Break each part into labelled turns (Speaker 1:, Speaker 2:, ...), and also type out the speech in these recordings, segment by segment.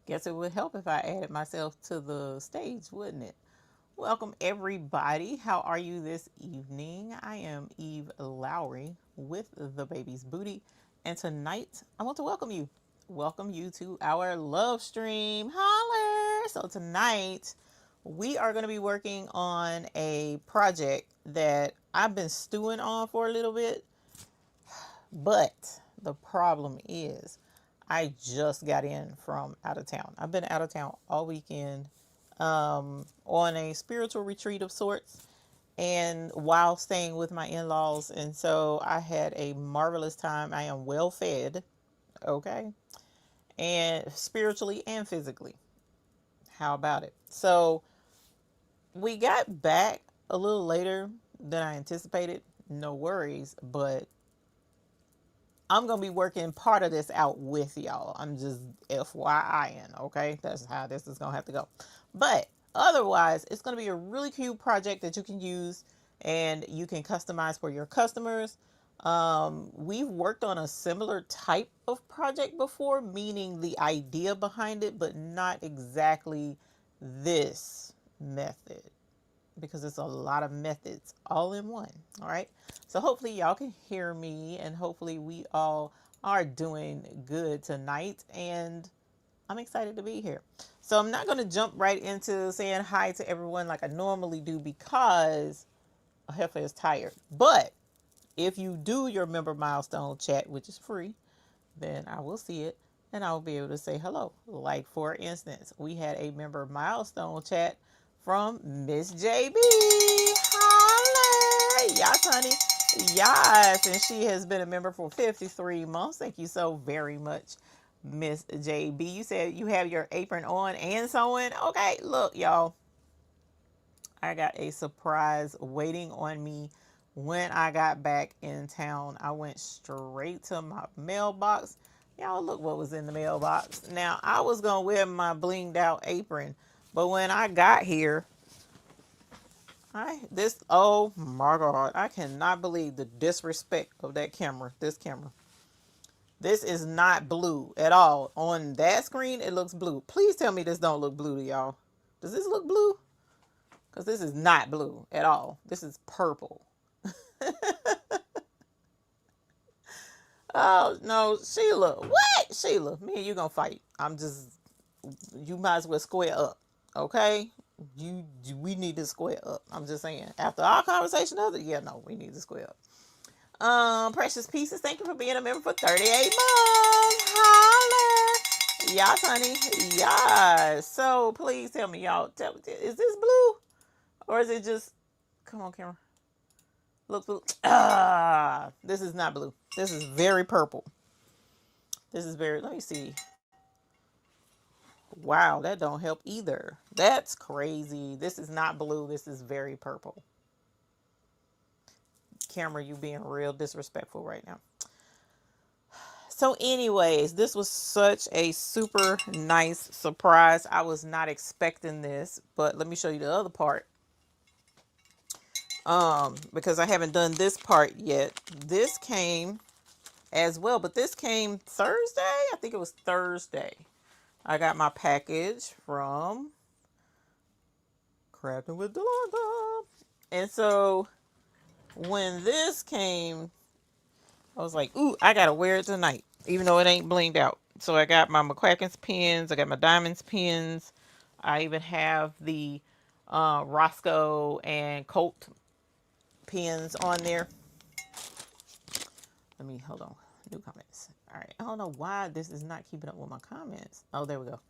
Speaker 1: Guess it would help if I added myself to the stage, wouldn't it? Welcome, everybody. How are you this evening? I am Eve Lowry with the Baby's Booty, and tonight I want to welcome you to our love stream. Holler! So tonight we are going to be working on a project that I've been stewing on for a little bit, but the problem is I just got in from out of town. I've been out of town all weekend, on a spiritual retreat of sorts, and while staying with my in-laws. And so I had a marvelous time. I am well fed, okay, and spiritually and physically. How about it? So we got back a little later than I anticipated. No worries, but I'm going to be working part of this out with y'all. I'm just FYIing, okay? That's how this is going to have to go. But otherwise, it's going to be a really cute project that you can use and you can customize for your customers. We've worked on a similar type of project before, meaning the idea behind it, but not exactly this method, because it's a lot of methods all in one. All right. So hopefully y'all can hear me, and hopefully we all are doing good tonight. And I'm excited to be here. So I'm not going to jump right into saying hi to everyone like I normally do, because Heifer is tired. But if you do your member milestone chat, which is free, then I will see it and I'll be able to say hello. Like, for instance, we had a member milestone chat from Miss JB. Holla! Yes, honey. Yes. And she has been a member for 53 months. Thank you so very much, Miss JB. You said you have your apron on and sewing. Okay, look, y'all. I got a surprise waiting on me when I got back in town. I went straight to my mailbox. Y'all, look what was in the mailbox. Now, I was going to wear my blinged out apron, but when I got here, oh my God, I cannot believe the disrespect of that camera. This camera. This is not blue at all. On that screen, it looks blue. Please tell me this don't look blue to y'all. Does this look blue? Because this is not blue at all. This is purple. Oh, no, Sheila. What? Sheila, me and you gonna fight. You might as well square up. Okay? We need to square up. I'm just saying. After our conversation no, we need to square up. Precious Pieces, thank you for being a member for 38 months. Holler. Yes, honey. Yes. So please tell me, y'all, is this blue? Or is it just, come on, camera. Look blue. This is not blue. This is very purple. Let me see. Wow, that don't help either. That's crazy. This is not blue. This is very purple. Camera, you being real disrespectful right now. So anyways, this was such a super nice surprise. I was not expecting this, but let me show you the other part. Because I haven't done this part yet. This came as well, but this came Thursday. I think it was Thursday. I got my package from Crafting with Delonda. And so when this came, I was like, ooh, I gotta wear it tonight, even though it ain't blinged out. So I got my McQuacken's pins, I got my Diamonds pins. I even have the Roscoe and Colt pins on there. Let me, hold on. New comments. All right. I don't know why this is not keeping up with my comments. Oh, there we go.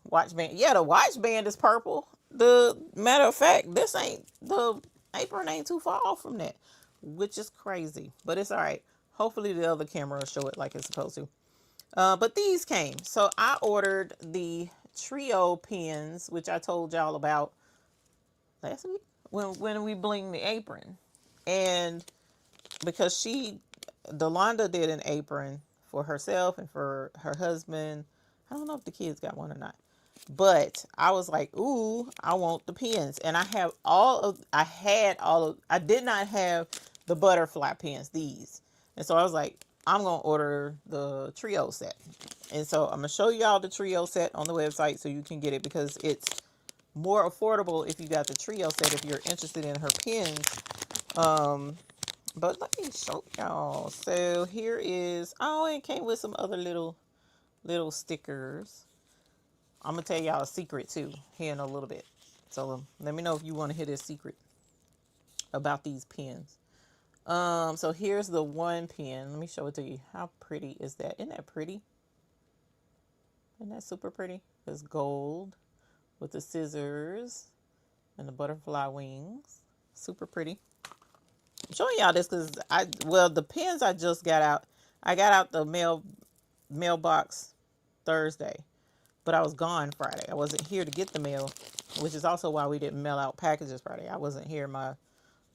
Speaker 1: Watch band. Yeah, the watch band is purple. The matter of fact, the apron ain't too far off from that, which is crazy, but it's all right. Hopefully the other camera will show it like it's supposed to. But these came. So I ordered the trio pins, which I told y'all about last week when we bling the apron. And because Delonda did an apron for herself and for her husband. I don't know if the kids got one or not. But I was like, ooh, I want the pins. And I did not have the butterfly pins, these. And so I was like, I'm going to order the trio set. And so I'm going to show y'all the trio set on the website so you can get it, because it's more affordable if you got the trio set if you're interested in her pins. But let me show y'all. So here is, oh, it came with some other little stickers. I'm going to tell y'all a secret too here in a little bit. So let me know if you want to hear this secret about these pins. So here's the one pin. Let me show it to you. How pretty is that? Isn't that pretty? Isn't that super pretty? It's gold with the scissors and the butterfly wings. Super pretty. I'm showing y'all this because the pins I just got out. I got out the mailbox Thursday, but I was gone Friday. I wasn't here to get the mail, which is also why we didn't mail out packages Friday. I wasn't here. My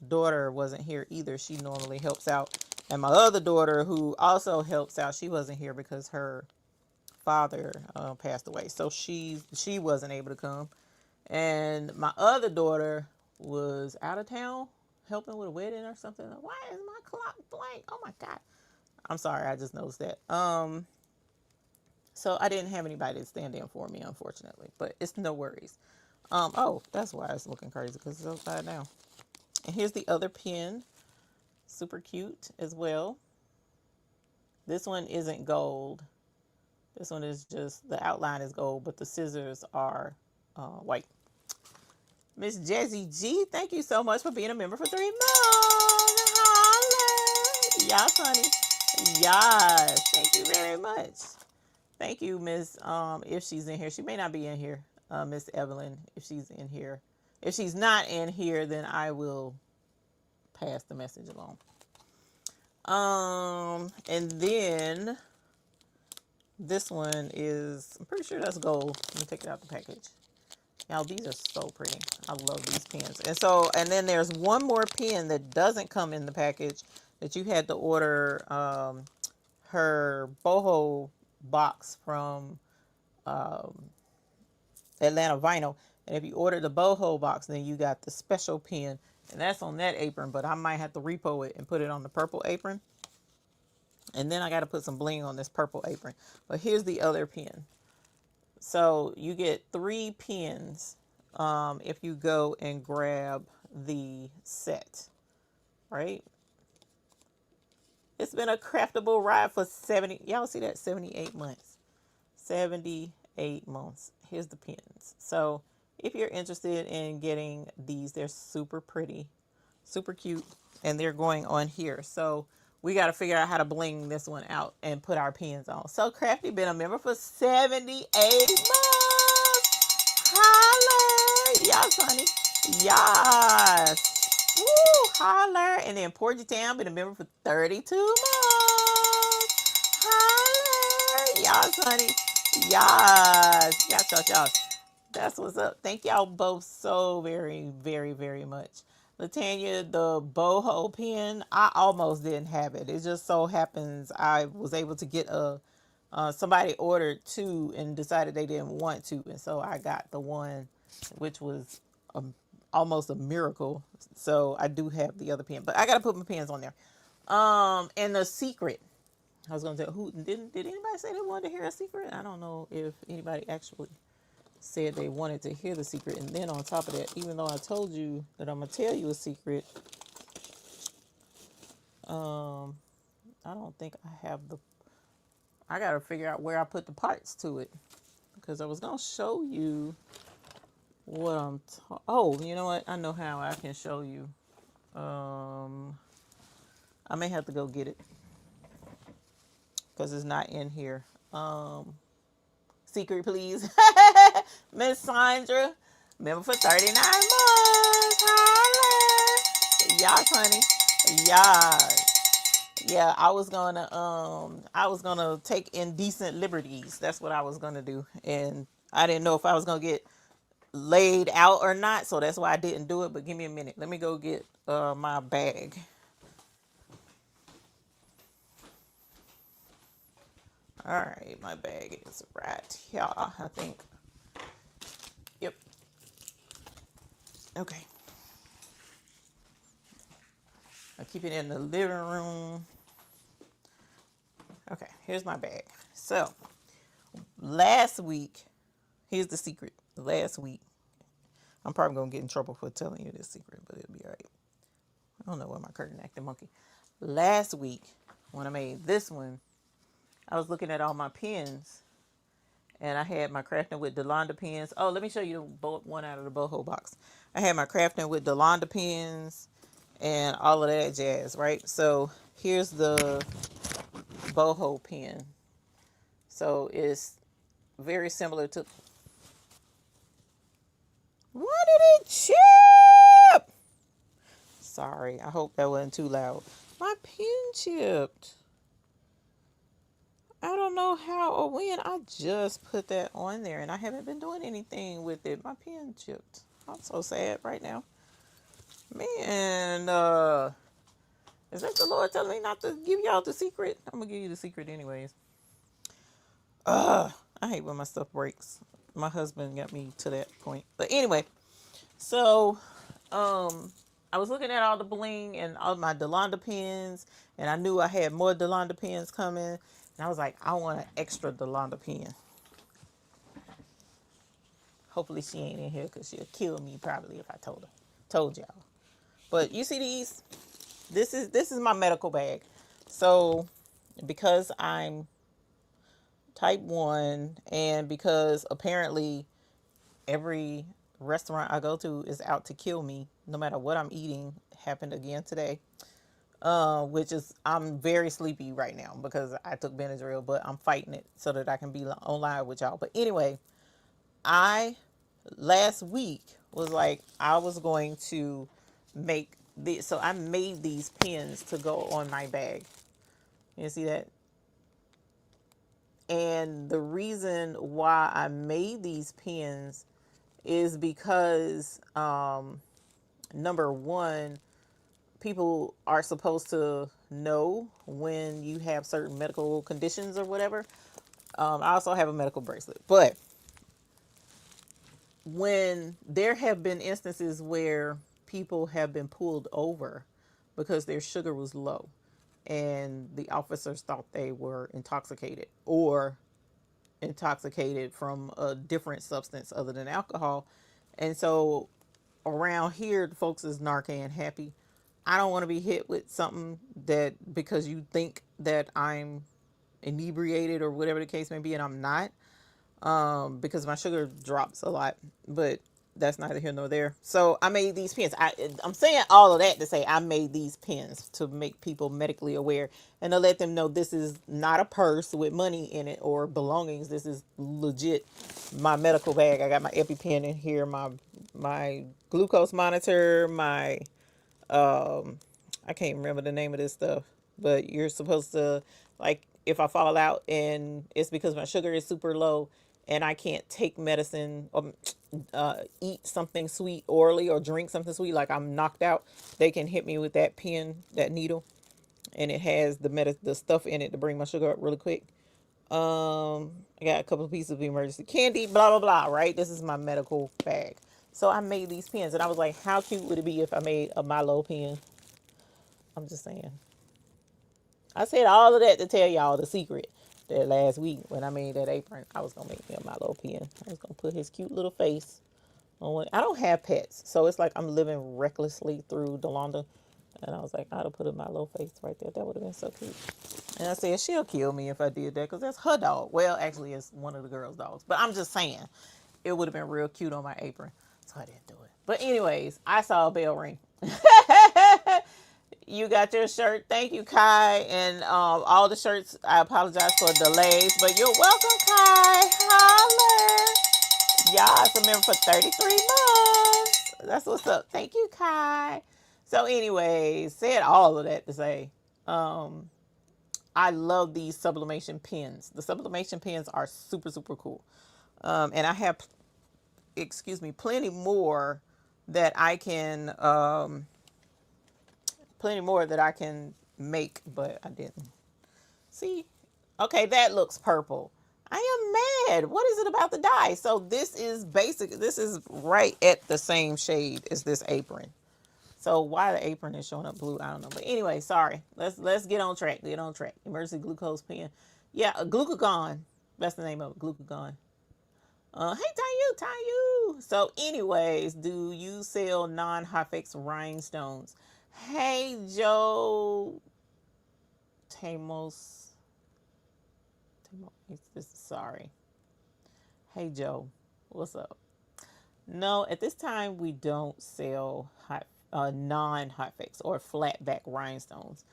Speaker 1: daughter wasn't here either. She normally helps out. And my other daughter, who also helps out, she wasn't here because her father passed away. So she wasn't able to come. And my other daughter was out of town helping with a wedding or something. Why is my clock blank? Oh my God. I'm sorry. I just noticed that. So I didn't have anybody to stand in for me, unfortunately, but it's no worries. Oh, that's why it's looking crazy, because it's upside down. And here's the other pin. Super cute as well. This one isn't gold. This one is just, the outline is gold, but the scissors are white. Miss Jazzy G, thank you so much for being a member for 3 months. Holla. Yes, honey. Yes. Thank you very much. Thank you, Miss, if she's in here. She may not be in here, Miss Evelyn, if she's in here. If she's not in here, then I will pass the message along. And then this one is, I'm pretty sure that's gold. Let me take it out the package. Y'all, these are so pretty. I love these pins. And then there's one more pin that doesn't come in the package that you had to order her boho box from Atlanta Vinyl. And if you order the boho box, then you got the special pin. And that's on that apron, but I might have to repo it and put it on the purple apron. And then I got to put some bling on this purple apron. But here's the other pin. So you get 3 pins if you go and grab the set, right? It's been a craftable ride for 70, y'all see that? 78 months. 78 months. Here's the pins. So if you're interested in getting these, they're super pretty, super cute, and they're going on here. So we got to figure out how to bling this one out and put our pins on. So Crafty been a member for 78 months. Holler. Yes, honey. Yes. Woo, holler. And then Porgy Town been a member for 32 months. Holler. Yes, honey. Yes. Yes, yes, yes. That's what's up. Thank y'all both so very, very, very much. Latanya, the boho pin, I almost didn't have it. It just so happens I was able to get somebody ordered 2 and decided they didn't want to. And so I got the one, which was almost a miracle. So I do have the other pin, but I got to put my pins on there. And the secret, I was going to tell, did anybody say they wanted to hear a secret? I don't know if anybody actually said they wanted to hear the secret. And then on top of that, even though I told you that I'm going to tell you a secret, I don't think I have I got to figure out where I put the parts to it, because I was going to show you what oh, you know what? I know how I can show you. I may have to go get it because it's not in here. Secret, please. Miss Sandra, member for 39 months. Holla. Yes, honey. Yes. Yeah, I was gonna take indecent liberties. That's what I was gonna do. And I didn't know if I was gonna get laid out or not, so that's why I didn't do it. But give me a minute. Let me go get my bag. All right, my bag is right here, I think. Yep. Okay. I keep it in the living room. Okay, here's my bag. So, last week, here's the secret. Last week, I'm probably going to get in trouble for telling you this secret, but it'll be all right. I don't know where my curtain acting monkey. Last week, when I made this one, I was looking at all my pens, and I had my Crafting with Delonda pens. Oh, let me show you one out of the boho box. I had my Crafting with Delonda pens and all of that jazz, right? So here's the boho pen. So it's very similar to... Why did it chip? Sorry, I hope that wasn't too loud. My pen chipped. I don't know how or when. I just put that on there and I haven't been doing anything with it. My pen chipped. I'm so sad right now. Man, is that the Lord telling me not to give y'all the secret? I'm going to give you the secret anyways. I hate when my stuff breaks. My husband got me to that point. But anyway, so I was looking at all the bling and all my Delonda pens, and I knew I had more Delonda pens coming. And I was like, I want an extra Delonda pen. Hopefully she ain't in here because she'll kill me probably if I told y'all. But you see these? This is my medical bag. So because I'm type 1 and because apparently every restaurant I go to is out to kill me no matter what I'm eating, happened again today. Which is, I'm very sleepy right now because I took Benadryl, but I'm fighting it so that I can be on live with y'all. But anyway, last week was like, I was going to make this. So I made these pins to go on my bag. You see that? And the reason why I made these pins is because, number one, people are supposed to know when you have certain medical conditions or whatever. I also have a medical bracelet, but when there have been instances where people have been pulled over because their sugar was low and the officers thought they were intoxicated or intoxicated from a different substance other than alcohol. And so around here, the folks is Narcan happy. I don't want to be hit with something that because you think that I'm inebriated or whatever the case may be, and I'm not, because my sugar drops a lot, but that's neither here nor there. So I made these pens. I'm saying all of that to say I made these pens to make people medically aware and to let them know this is not a purse with money in it or belongings. This is legit my medical bag. I got my EpiPen in here, my glucose monitor, my I can't remember the name of this stuff, but you're supposed to, like, if I fall out and it's because my sugar is super low and I can't take medicine or eat something sweet orally or drink something sweet, like I'm knocked out, they can hit me with that pen, that needle, and it has the stuff in it to bring my sugar up really quick. I got a couple of pieces of emergency candy, blah, blah, blah, right? This is my medical bag. So I made these pens, and I was like, how cute would it be if I made a Milo pen? I'm just saying. I said all of that to tell y'all the secret. That last week when I made that apron, I was going to make me a Milo pen. I was going to put his cute little face on one. I don't have pets, so it's like I'm living recklessly through Delonda. And I was like, I'd have put a Milo face right there. That would have been so cute. And I said, she'll kill me if I did that because that's her dog. Well, actually, it's one of the girls' dogs. But I'm just saying, it would have been real cute on my apron. So I didn't do it. But anyways, I saw a bell ring. You got your shirt. Thank you, Kai. And all the shirts, I apologize for delays. But you're welcome, Kai. Holler. Y'all, it's a member for 33 months. That's what's up. Thank you, Kai. So anyways, said all of that to say, I love these sublimation pens. The sublimation pens are super, super cool. And I have, plenty more that I can, make, but I didn't. See? Okay, that looks purple. I am mad. What is it about the dye? So this is right at the same shade as this apron. So why the apron is showing up blue, I don't know. But anyway, sorry. Let's get on track. Emergency glucose pen. Yeah, a glucagon. That's the name of it, glucagon. Hey, Tayu. So, anyways, do you sell non-Hotfix rhinestones? Hey, Joe. Tamos. Sorry. Hey, Joe. What's up? No, at this time we don't sell non-Hotfix or flat back rhinestones.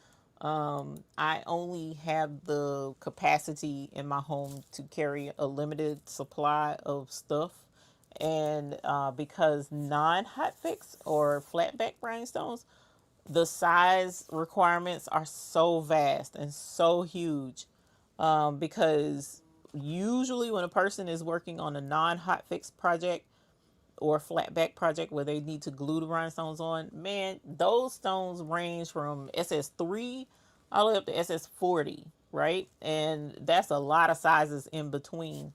Speaker 1: I only have the capacity in my home to carry a limited supply of stuff. And because non-Hotfix or flat back rhinestones, the size requirements are so vast and so huge, because usually when a person is working on a non-Hotfix project or a flat back project where they need to glue the rhinestones on, man, those stones range from SS3 all the way up to SS40, right? And that's a lot of sizes in between.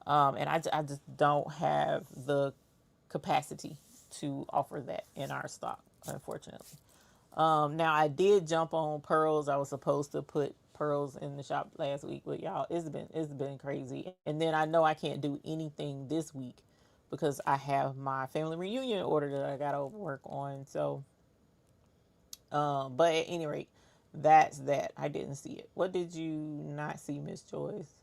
Speaker 1: And I just don't have the capacity to offer that in our stock, unfortunately. Now I did jump on pearls. I was supposed to put pearls in the shop last week, but y'all, it's been crazy. And then I know I can't do anything this week because I have my family reunion order that I got to work on. So, but at any rate, that's that. I didn't see it. What did you not see, Miss Joyce?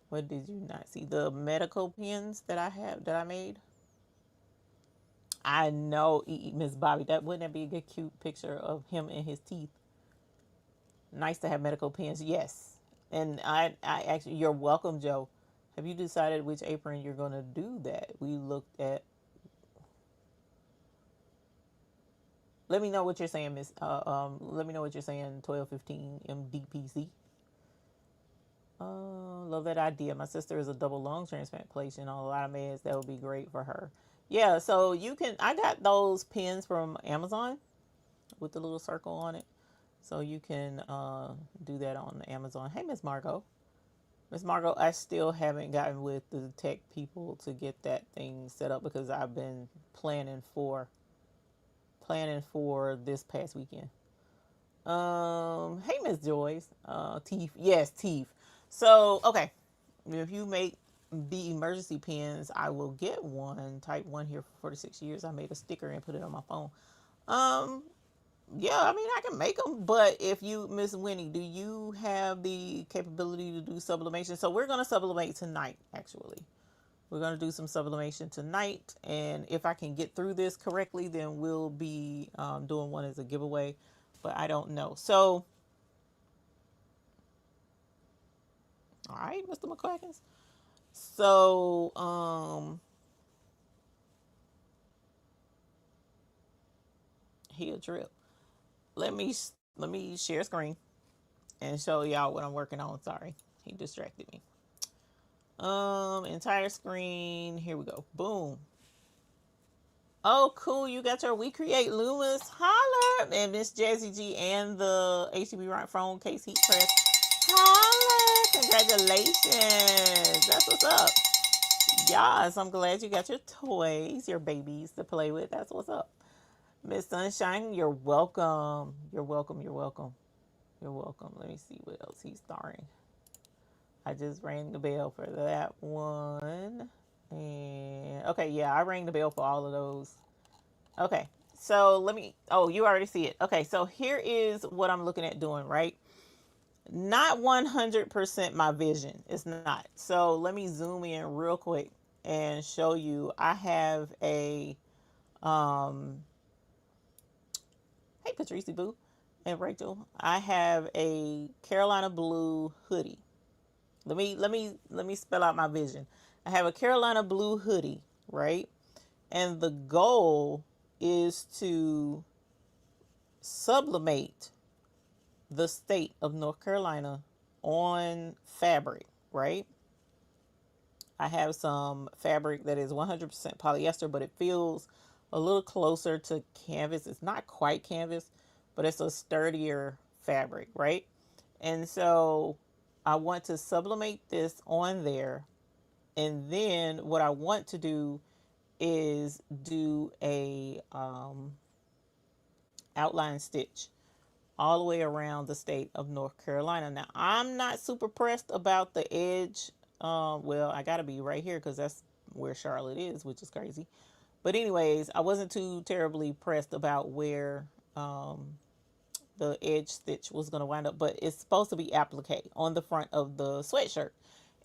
Speaker 1: What did you not see? The medical pins that I made. I know, Miss Bobby. That wouldn't that be a good, cute picture of him and his teeth? Nice to have medical pens. Yes, and I actually, you're welcome, Joe. Have you decided which apron you're gonna do that? We looked at. Let me know what you're saying, Miss. Let me know what you're saying. 1215 MDPC. Love that idea. My sister is a double lung transplantation on a lot of meds. That would be great for her. Yeah, so you can. I got those pins from Amazon with the little circle on it. So you can do that on Amazon. Hey, Miss Margot. Miss Margot, I still haven't gotten with the tech people to get that thing set up because I've been planning for this past weekend. Hey, Miss Joyce. Teeth. Yes, teeth. So, okay. If you make the emergency pins, I will get one. Type 1 here for 46 years. I made a sticker and put it on my phone. Um, yeah, I mean, I can make them, but if you, Miss Winnie, do you have the capability to do sublimation? So we're going to sublimate tonight, actually. We're going to do some sublimation tonight, and if I can get through this correctly, then we'll be doing one as a giveaway, but I don't know. So, all right, Mr. McQuackins. So, he'll trip. Let me let me share screen and show y'all what I'm working on. Sorry, he distracted me. Entire screen. Here we go. Boom. Oh, cool. You got your We Create Lumas. Holler. And Miss Jazzy G and the HTB Right Phone Case Heat Press. Holler. Congratulations. That's what's up. Yes, I'm glad you got your toys, your babies to play with. That's what's up. Miss Sunshine, you're welcome. You're welcome. You're welcome. You're welcome. Let me see what else he's starring. I just rang the bell for that one. And okay, yeah, I rang the bell for all of those. Okay, so let me. Oh, you already see it. Okay, so here is what I'm looking at doing, right? Not 100% my vision. It's not. So let me zoom in real quick and show you. I have a. Hey, Patrice Boo and Rachel. I have a Carolina blue hoodie. Let me spell out my vision. I have a Carolina blue hoodie, right? And the goal is to sublimate the state of North Carolina on fabric, right? I have some fabric that is 100% polyester, but it feels a little closer to canvas. It's not quite canvas, but it's a sturdier fabric, right? And so I want to sublimate this on there. And then what I want to do is do a outline stitch all the way around the state of North Carolina. Now, I'm not super pressed about the edge. Well, I got to be right here because that's where Charlotte is, which is crazy. But anyways, I wasn't too terribly pressed about where the edge stitch was going to wind up, but it's supposed to be applique on the front of the sweatshirt.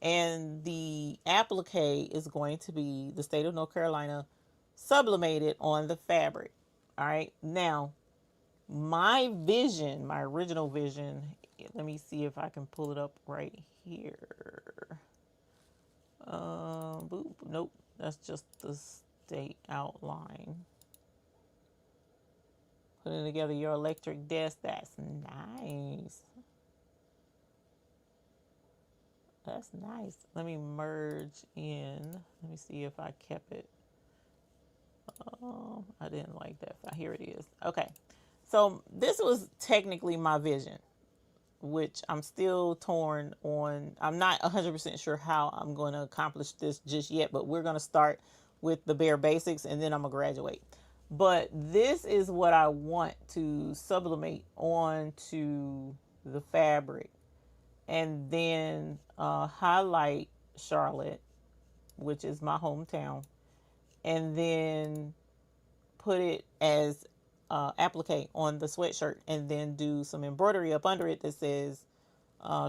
Speaker 1: And the applique is going to be the state of North Carolina sublimated on the fabric. All right. Now, my vision, my original vision, let me see if I can pull it up right here. Boop, nope, that's just the state outline. Putting together your electric desk, that's nice. That's nice. Let me merge in. Let me see if I kept it. I didn't like that. Here it is. Okay. So this was technically my vision, which I'm still torn on. I'm not 100% sure how I'm going to accomplish this just yet, but we're going to start with the bare basics and then I'm going to graduate. But this is what I want to sublimate onto the fabric and then highlight Charlotte, which is my hometown, and then put it as applique on the sweatshirt and then do some embroidery up under it that says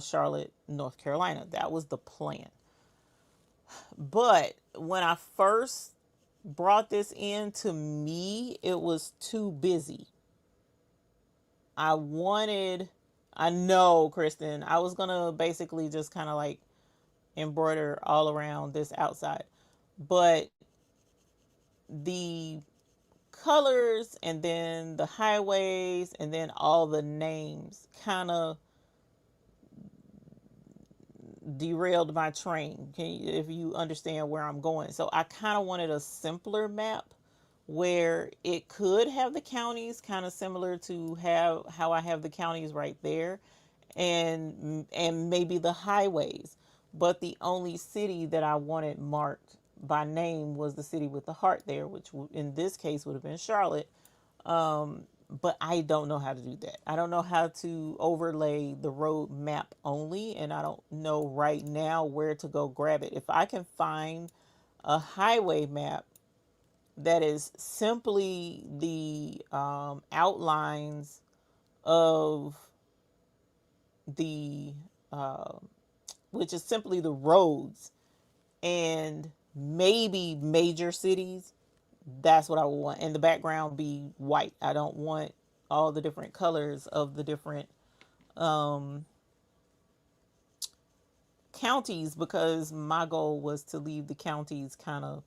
Speaker 1: Charlotte, North Carolina. That was the plan. But when I first brought this in, to me, it was too busy. I know, Kristen, I was going to basically just kind of like embroider all around this outside. But the colors and then the highways and then all the names kind of derailed my train. If you understand where I'm going. So I kind of wanted a simpler map where it could have the counties kind of similar to how I have the counties right there, and maybe the highways. But the only city that I wanted marked by name was the city with the heart there, which in this case would have been Charlotte. But I don't know how to do that. I don't know how to overlay the road map only, and I don't know right now where to go grab it. If I can find a highway map that is simply the outlines of the, which is simply the roads and maybe major cities, that's what I would want. And the background be white. I don't want all the different colors of the different counties, because my goal was to leave the counties kind of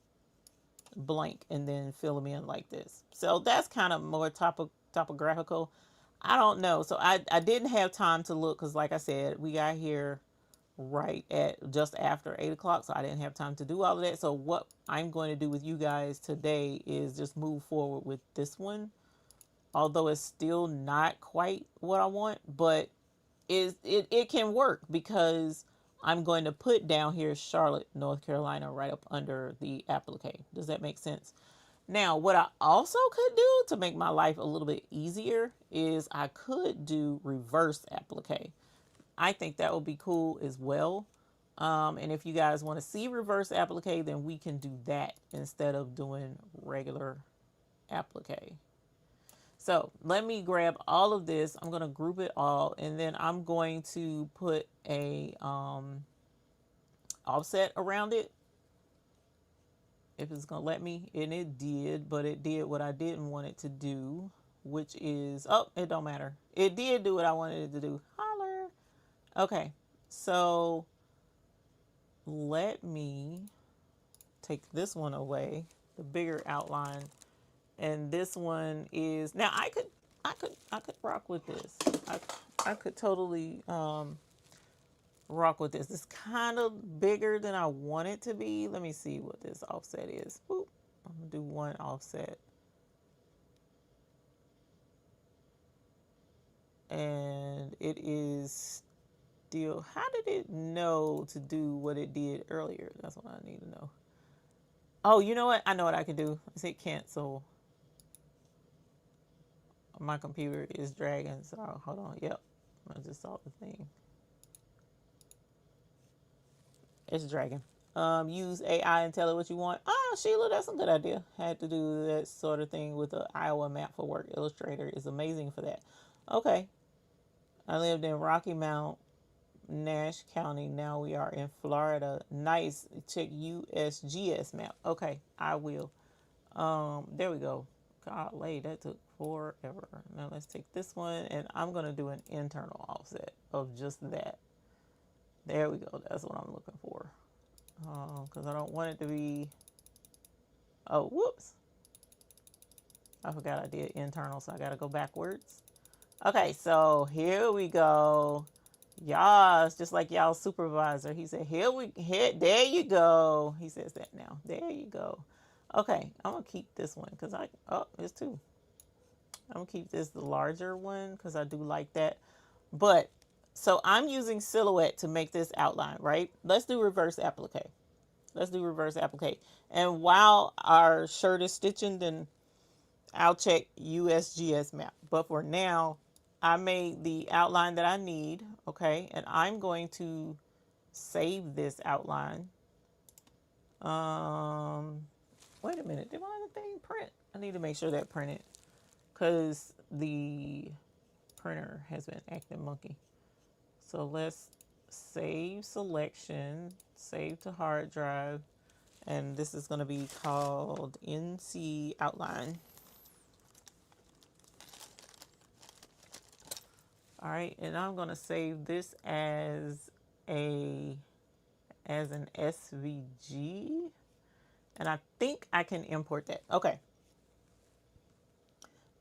Speaker 1: blank and then fill them in like this. So that's kind of more topographical. I don't know. So I didn't have time to look because, like I said, we got here right at just after 8 o'clock, so I didn't have time to do all of that. So what I'm going to do with you guys today is just move forward with this one, although it's still not quite what I want, but it can work because I'm going to put down here Charlotte, North Carolina, right up under the applique. Does that make sense? Now, what I also could do to make my life a little bit easier is I could do reverse applique. I think that would be cool as well. And if you guys want to see reverse applique, then we can do that instead of doing regular applique. So let me grab all of this. I'm going to group it all, and then I'm going to put a offset around it. If it's going to let me, and it did, but it did what I didn't want it to do, which is, oh, it don't matter. It did do what I wanted it to do. Holler. Okay, so let me take this one away, the bigger outline, and this one is, now I could rock with this. I could totally rock with this. It's kind of bigger than I want it to be. Let me see what this offset is. Boop. I'm gonna do one offset. And it is still, how did it know to do what it did earlier? That's what I need to know. Oh, you know what? I know what I can do. Let's hit cancel. My computer is dragging, so hold on. Yep, I just saw the thing. It's dragging. Use AI and tell it what you want. Oh, Sheila, that's a good idea. Had to do that sort of thing with the Iowa map for work. Illustrator is amazing for that. Okay. I lived in Rocky Mount, Nash County. Now we are in Florida. Nice. Check USGS map. Okay, I will. There we go. Golly, that took forever. Now let's take this one, and I'm gonna do an internal offset of just that. There we go. That's what I'm looking for. Because I don't want it to be. Oh, whoops! I forgot I did internal, so I gotta go backwards. Okay, so here we go. Y'all, it's just like y'all supervisor. He said, there you go. He says that now. There you go. Okay, I'm gonna keep this one because it's two. I'm gonna keep this the larger one because I do like that. But so I'm using silhouette to make this outline, right? Let's do reverse applique. Let's do reverse applique. And while our shirt is stitching, then I'll check USGS map. But for now, I made the outline that I need, okay? And I'm going to save this outline. Wait a minute, did my other thing print? I need to make sure that printed because the printer has been acting monkey. So let's save selection, save to hard drive, and this is going to be called NC outline. All right, and I'm going to save this as an SVG, and I think I can import that. Okay.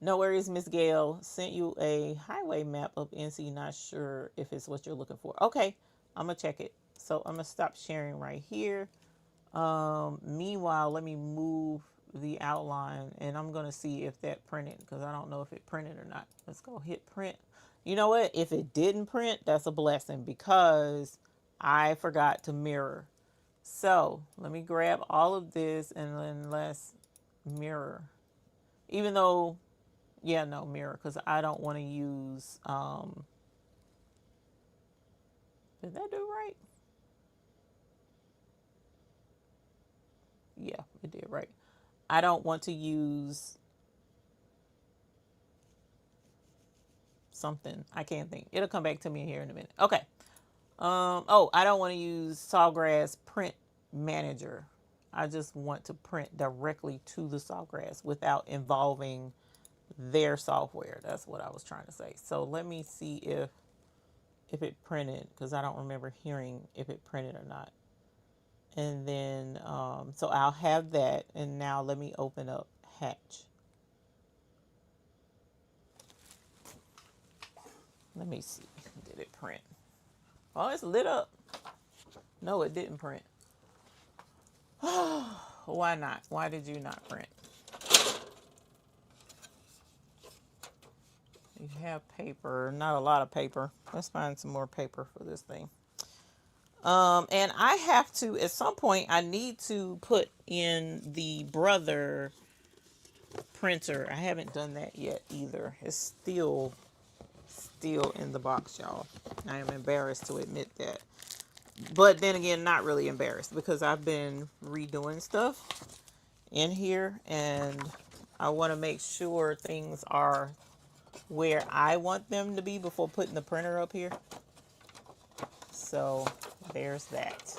Speaker 1: No worries, Miss Gail. Sent you a highway map of NC. Not sure if it's what you're looking for. Okay, I'm gonna check it. So I'm gonna stop sharing right here. Meanwhile, let me move the outline, and I'm gonna see if that printed because I don't know if it printed or not. Let's go hit print. You know what? If it didn't print, that's a blessing because I forgot to mirror. So let me grab all of this and then let's mirror. Even though, yeah, no, mirror, because I don't want to use, did that do right? Yeah, it did right. I don't want to use something. I can't think. It'll come back to me here in a minute. Okay. Oh, I don't want to use Sawgrass Print Manager. I just want to print directly to the Sawgrass without involving their software. That's what I was trying to say. So let me see if it printed because I don't remember hearing if it printed or not. And then, so I'll have that. And now let me open up Hatch. Let me see. Did it print? Oh, it's lit up. No, it didn't print. Why not? Why did you not print? You have paper. Not a lot of paper. Let's find some more paper for this thing. And I have to, at some point, I need to put in the Brother printer. I haven't done that yet either. It's still in the box, y'all. I am embarrassed to admit that. But then again, not really embarrassed because I've been redoing stuff in here and I want to make sure things are where I want them to be before putting the printer up here. So there's that.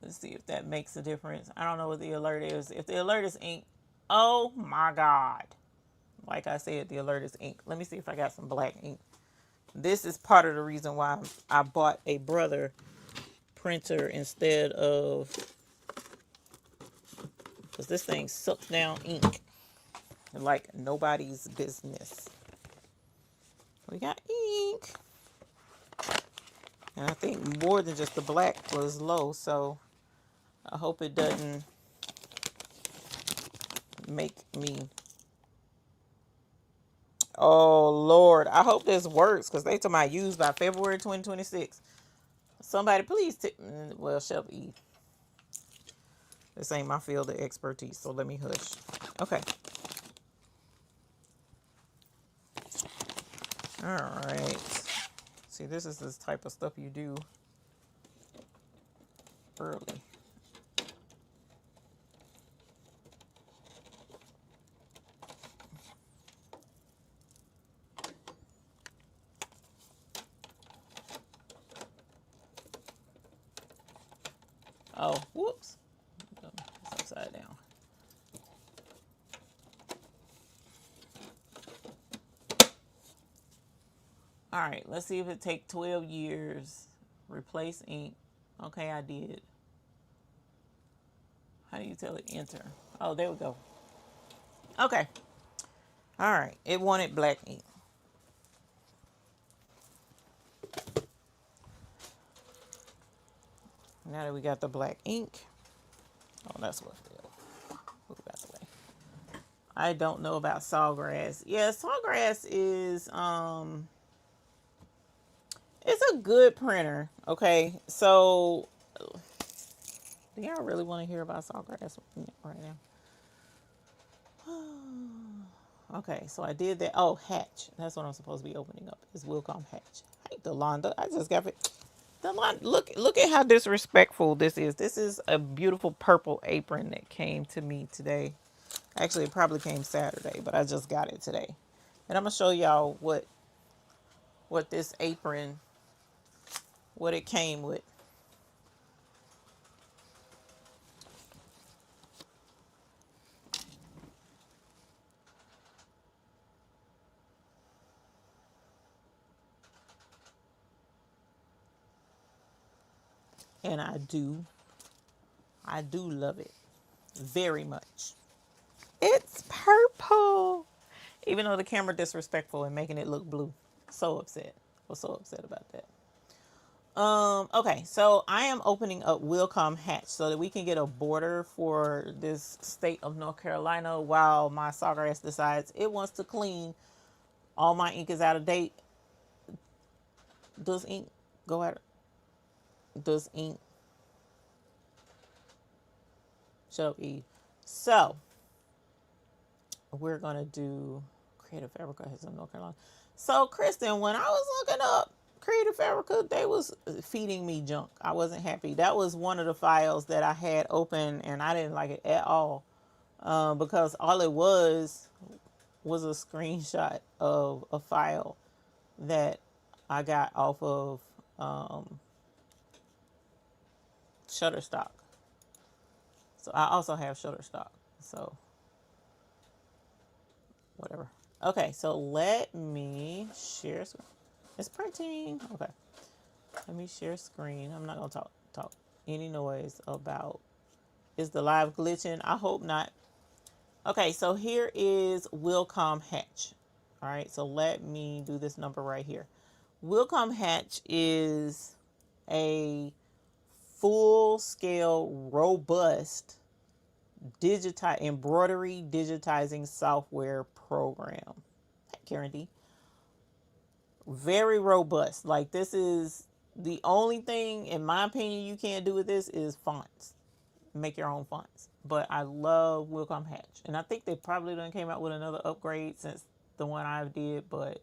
Speaker 1: Let's see if that makes a difference. I don't know what the alert is. If the alert is ink, oh my God. Like I said, the alert is ink. Let me see if I got some black ink. This is part of the reason why I bought a Brother printer instead of, because this thing sucks down ink like nobody's business. We got ink. And I think more than just the black was low, so I hope it doesn't make me. Oh, Lord. I hope this works because they told me I used by February 2026. Somebody please well, Chef Eve. This ain't my field of expertise, so let me hush. Okay. All right. See, this is this type of stuff you do early. Oh, whoops. It's upside down. All right, let's see if it takes 12 years. Replace ink. Okay, I did. How do you tell it enter? Oh, there we go. Okay. All right, it wanted black ink. Now that we got the black ink. Oh, that's what it is. Move that away. I don't know about sawgrass. Yeah, sawgrass is it's a good printer. Okay, so do y'all really want to hear about sawgrass right now? Okay, so I did that. Oh, Hatch. That's what I'm supposed to be opening up. Is Wilcom Hatch. Hey, Delonda. I just got it. Delonda, look at how disrespectful this is. This is a beautiful purple apron that came to me today. Actually, it probably came Saturday, but I just got it today. And I'm going to show y'all what this apron, what it came with. And I do love it very much. It's purple. Even though the camera disrespectful and making it look blue. So upset. I was so upset about that. Okay, so I am opening up Wilcom Hatch so that we can get a border for this state of North Carolina while my sawgrass decides it wants to clean. All my ink is out of date. Does ink go out? Does ink? Shut up, Eve. So we're gonna do Creative Fabrica in North Carolina. So Kristen, when I was looking up Creative Fabrica, they was feeding me junk. I wasn't happy. That was one of the files that I had open and I didn't like it at all. Because all it was a screenshot of a file that I got off of Shutterstock. So I also have Shutterstock. So whatever. Okay, so let me share screen. It's printing. Okay. Let me share screen. I'm not gonna talk any noise about is the live glitching. I hope not. Okay, so here is Wilcom Hatch. All right, so let me do this number right here. Wilcom Hatch is a full-scale, robust embroidery digitizing software program. Hey, Karen D. Very robust. Like, this is the only thing, in my opinion, you can't do with this is fonts. Make your own fonts. But I love Wilcom Hatch. And I think they probably done came out with another upgrade since the one I did, but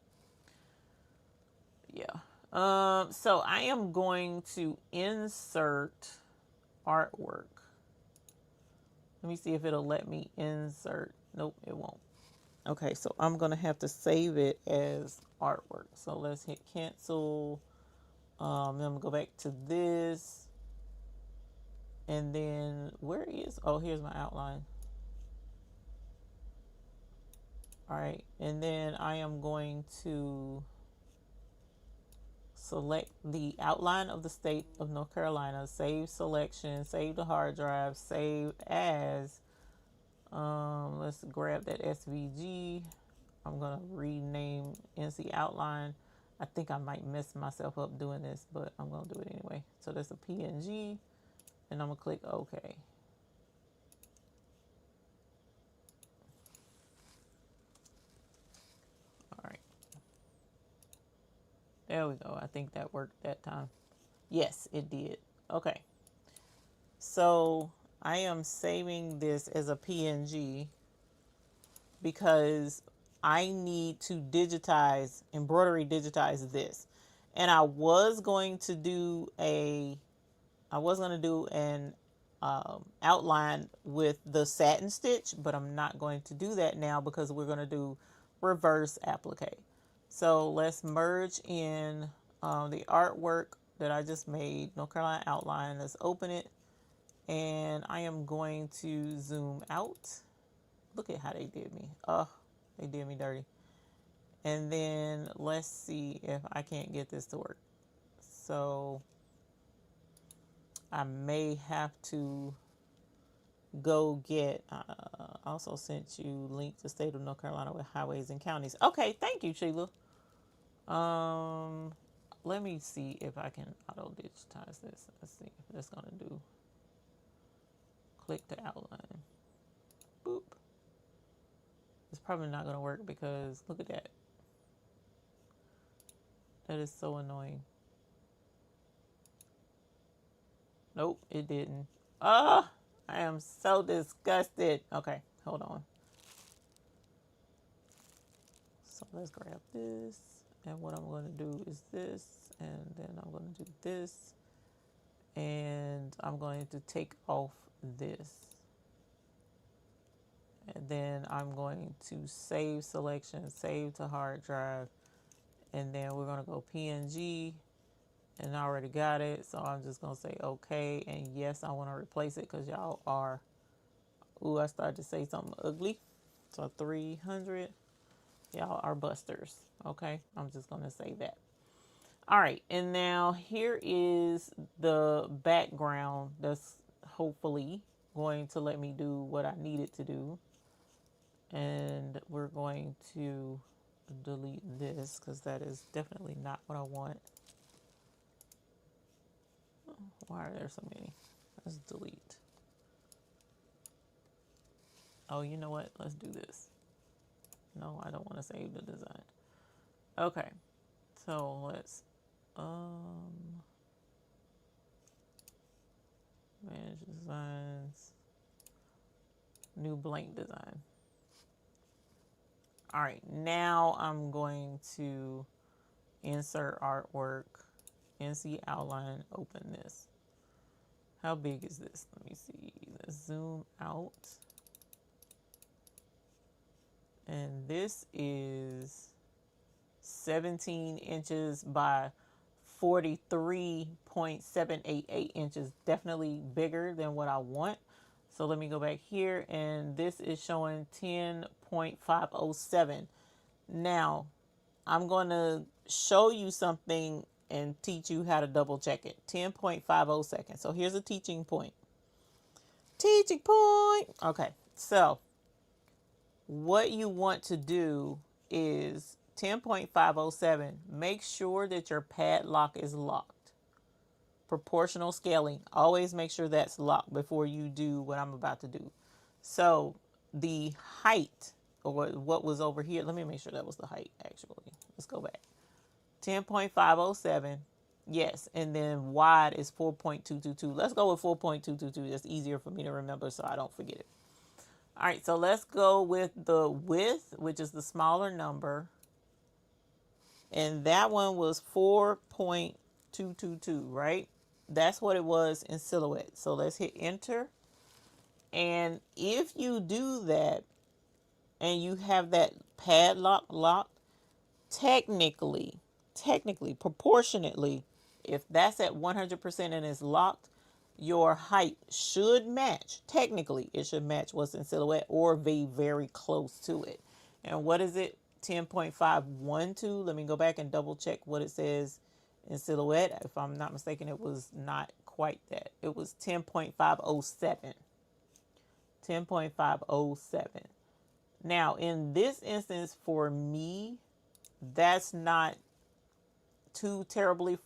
Speaker 1: yeah. So I am going to insert artwork. Let me see if it'll let me insert. Nope, it won't. Okay, so I'm going to have to save it as artwork. So let's hit cancel. Then I'm going to go back to this. And then where is, oh, here's my outline. All right, and then I am going to select the outline of the state of North Carolina, save selection, save the hard drive, save as, let's grab that SVG. I'm gonna rename NC outline. I think I might mess myself up doing this, but I'm gonna do it anyway. So that's a PNG, and I'm gonna click OK. All right. There we go. I think that worked that time. Yes, it did. Okay. So I am saving this as a PNG because I need to embroidery digitize this. And I was going to do an outline with the satin stitch, but I'm not going to do that now because we're going to do reverse applique. So let's merge in the artwork that I just made, North Carolina outline. Let's open it, and I am going to zoom out. Look at how they did me. Oh, they did me dirty. And then let's see if I can't get this to work. So I may have to go get, also sent you link to state of North Carolina with highways and counties. Okay, thank you, Sheila. Let me see if I can auto digitize this. Let's see if that's gonna do. Click the outline. Boop. It's probably not gonna work because look at that. That is so annoying. Nope, it didn't. Ah, I am so disgusted. Okay, hold on. So let's grab this. And what I'm going to do is this. And then I'm going to do this. And I'm going to take off this. And then I'm going to save selection, save to hard drive. And then we're going to go PNG. And I already got it, so I'm just going to say okay. And yes, I want to replace it because y'all are, ooh, I started to say something ugly. So 300, y'all are busters, okay? I'm just going to say that. All right, and now here is the background that's hopefully going to let me do what I need it to do. And we're going to delete this because that is definitely not what I want. Why are there so many? Let's delete. Oh, you know what? Let's do this. No, I don't want to save the design. Okay. So let's manage designs. New blank design. All right. Now I'm going to insert artwork. NC outline, open this. How big is this? Let me see. Let's zoom out. And this is 17 inches by 43.788 inches. Definitely bigger than what I want. So let me go back here, and this is showing 10.507. Now, I'm going to show you something and teach you how to double check it. 10.50 seconds. So here's a teaching point. Teaching point. Okay, so what you want to do is 10.507. Make sure that your padlock is locked. Proportional scaling. Always make sure that's locked before you do what I'm about to do. So the height, or what was over here, let me make sure that was the height actually. Let's go back. 10.507. Yes, and then wide is 4.222. Let's go with 4.222. That's easier for me to remember so I don't forget it. All right, so let's go with the width, which is the smaller number. And that one was 4.222, right? That's what it was in silhouette. So let's hit enter. And if you do that and you have that padlock locked, technically, proportionately, if that's at 100% and is locked, your height should match. Technically, it should match what's in silhouette or be very close to it. And what is it? 10.512. Let me go back and double check what it says in silhouette. If I'm not mistaken, it was not quite that. It was 10.507. 10.507. Now, in this instance, for me, that's not too terrible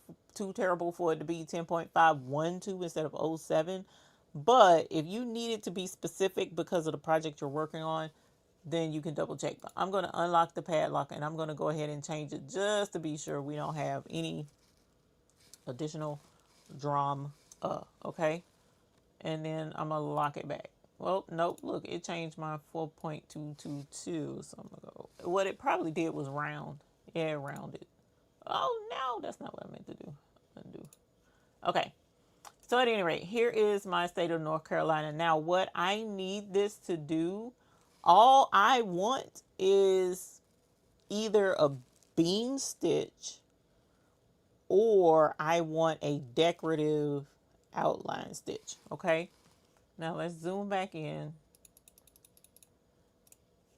Speaker 1: for it to be 10.512 instead of 07. But if you need it to be specific because of the project you're working on, then you can double check. But I'm going to unlock the padlock and I'm going to go ahead and change it just to be sure we don't have any additional drama. Okay. and then I'm gonna lock it back. Well, nope, look, it changed my 4.222, so I'm gonna go. What it probably did was round. Yeah, rounded. Oh no, that's not what I meant to do. Undo. Okay, so at any rate, here is my state of North Carolina. Now, what I need this to do, all I want is either a beam stitch or I want a decorative outline stitch. Okay, now let's zoom back in.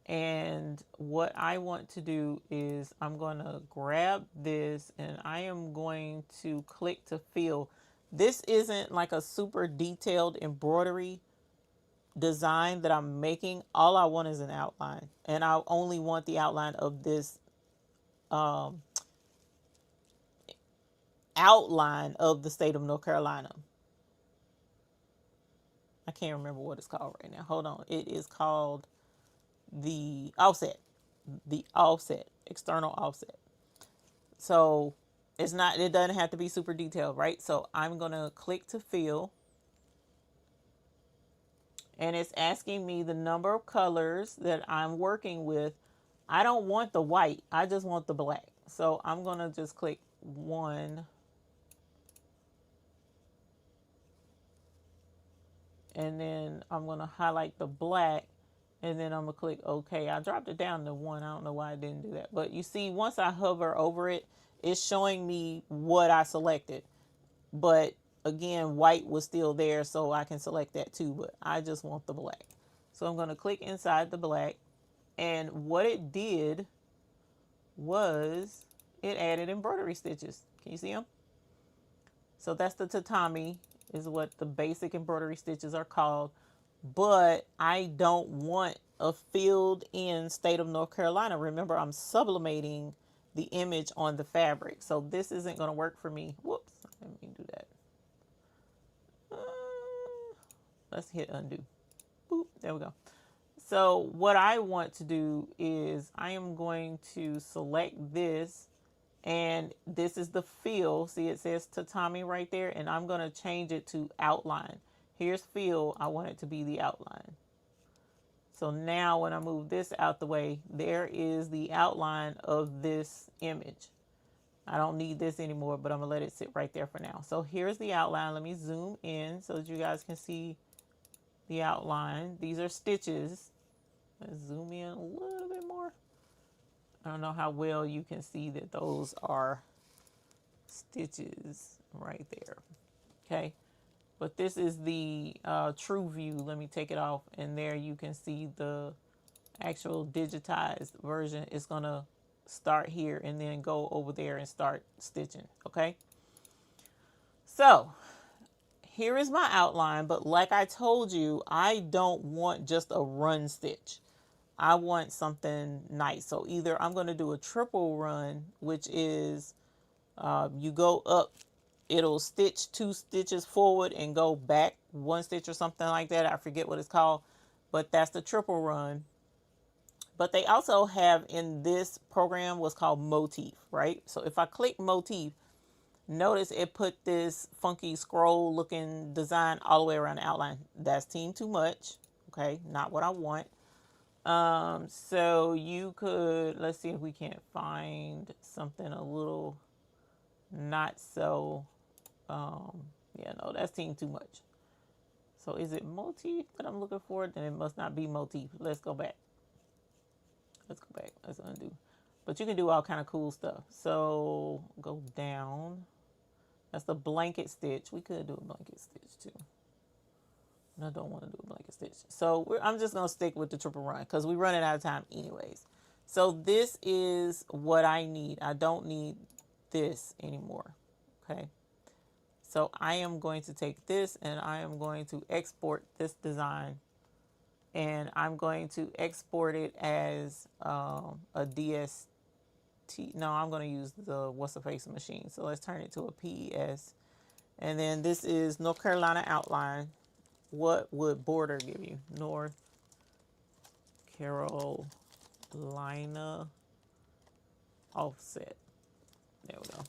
Speaker 1: And what I want to do is I'm going to grab this and I am going to click to fill. This isn't like a super detailed embroidery design that I'm making. All I want is an outline, and I only want the outline of this outline of the state of North Carolina. I can't remember what it's called right now. Hold on. It is called the offset. The offset, external offset. So it's not, it doesn't have to be super detailed, right? So I'm going to click to fill. And it's asking me the number of colors that I'm working with. I don't want the white. I just want the black. So I'm going to just click 1. And then I'm going to highlight the black. And then I'm going to click OK. I dropped it down to 1. I don't know why I didn't do that. But you see, once I hover over it, it's showing me what I selected. But again, white was still there, so I can select that too. But I just want the black. So I'm going to click inside the black. And what it did was it added embroidery stitches. Can you see them? So that's the tatami, is what the basic embroidery stitches are called. But I don't want a filled in state of North Carolina. Remember, I'm sublimating the image on the fabric. So this isn't going to work for me. Whoops, I didn't mean to do that. Let's hit undo. Boop, there we go. So what I want to do is I am going to select this, and this is the fill. See, it says tatami right there, and I'm going to change it to outline. Here's fill. I want it to be the outline. So now when I move this out the way, there is the outline of this image. I don't need this anymore, but I'm going to let it sit right there for now. So here's the outline. Let me zoom in so that you guys can see the outline. These are stitches. Let's zoom in a little bit more. I don't know how well you can see that those are stitches right there. Okay. But this is the true view. Let me take it off. And there you can see the actual digitized version. It's going to start here and then go over there and start stitching. Okay. So here is my outline. But like I told you, I don't want just a run stitch. I want something nice. So either I'm going to do a triple run, which is you go up, it'll stitch 2 stitches forward and go back 1 stitch or something like that. I forget what it's called, but that's the triple run. But they also have in this program what's called motif, right? So if I click motif, notice it put this funky scroll looking design all the way around the outline. That's team too much. Okay, not what I want. So you could, let's see if we can't find something a little not so, yeah, no, that's team too much. So is it motif that I'm looking for? Then it must not be motif. Let's go back. Let's go back. Let's undo. But you can do all kind of cool stuff. So go down. That's the blanket stitch. We could do a blanket stitch too. I don't want to do a blanket stitch. So I'm just going to stick with the triple run because we're running out of time anyways. So this is what I need. I don't need this anymore. Okay. So I am going to take this and I am going to export this design. And I'm going to export it as a DST. No, I'm going to use the what's the face machine. So let's turn it to a PES. And then this is North Carolina outline. What would border give you? North Carolina offset. There we go.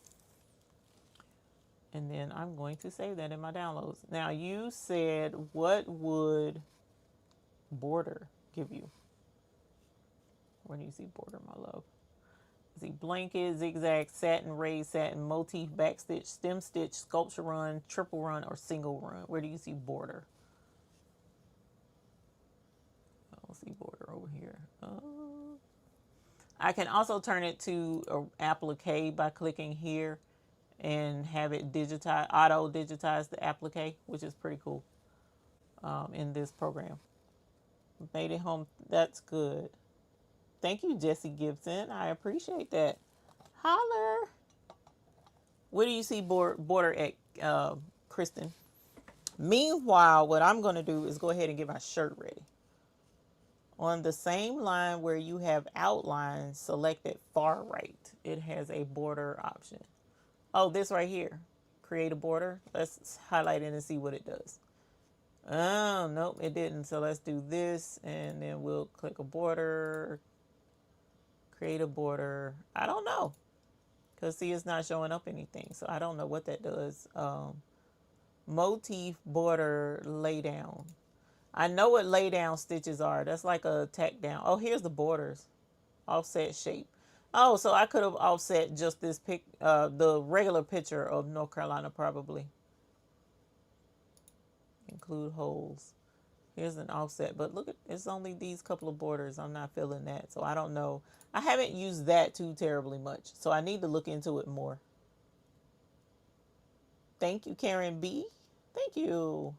Speaker 1: And then I'm going to save that in my downloads. Now you said, what would border give you? Where do you see border, my love? See blanket, zigzag, satin, raised satin, motif, backstitch, stem stitch, sculpture run, triple run, or single run. Where do you see border? I don't see border over here. I can also turn it to an applique by clicking here and have it digitize, auto digitize the applique, which is pretty cool in this program. Made it home. That's good. Thank you, Jesse Gibson. I appreciate that. Holler. Where do you see border at, Kristen? Meanwhile, what I'm going to do is go ahead and get my shirt ready. On the same line where you have outline selected far right, it has a border option. Oh, this right here. Create a border. Let's highlight it and see what it does. Oh, nope, it didn't. So let's do this, and then we'll click a border. Create a border. I don't know. Because, see, it's not showing up anything. So I don't know what that does. Motif border lay down. I know what lay down stitches are. That's like a tack down. Oh, here's the borders. Offset shape. Oh, so I could have offset just this the regular picture of North Carolina probably. Include holes. Here's an offset, but look at, it's only these couple of borders. I'm not feeling that, so I don't know. I haven't used that too terribly much, so I need to look into it more. Thank you, Karen B. Thank you.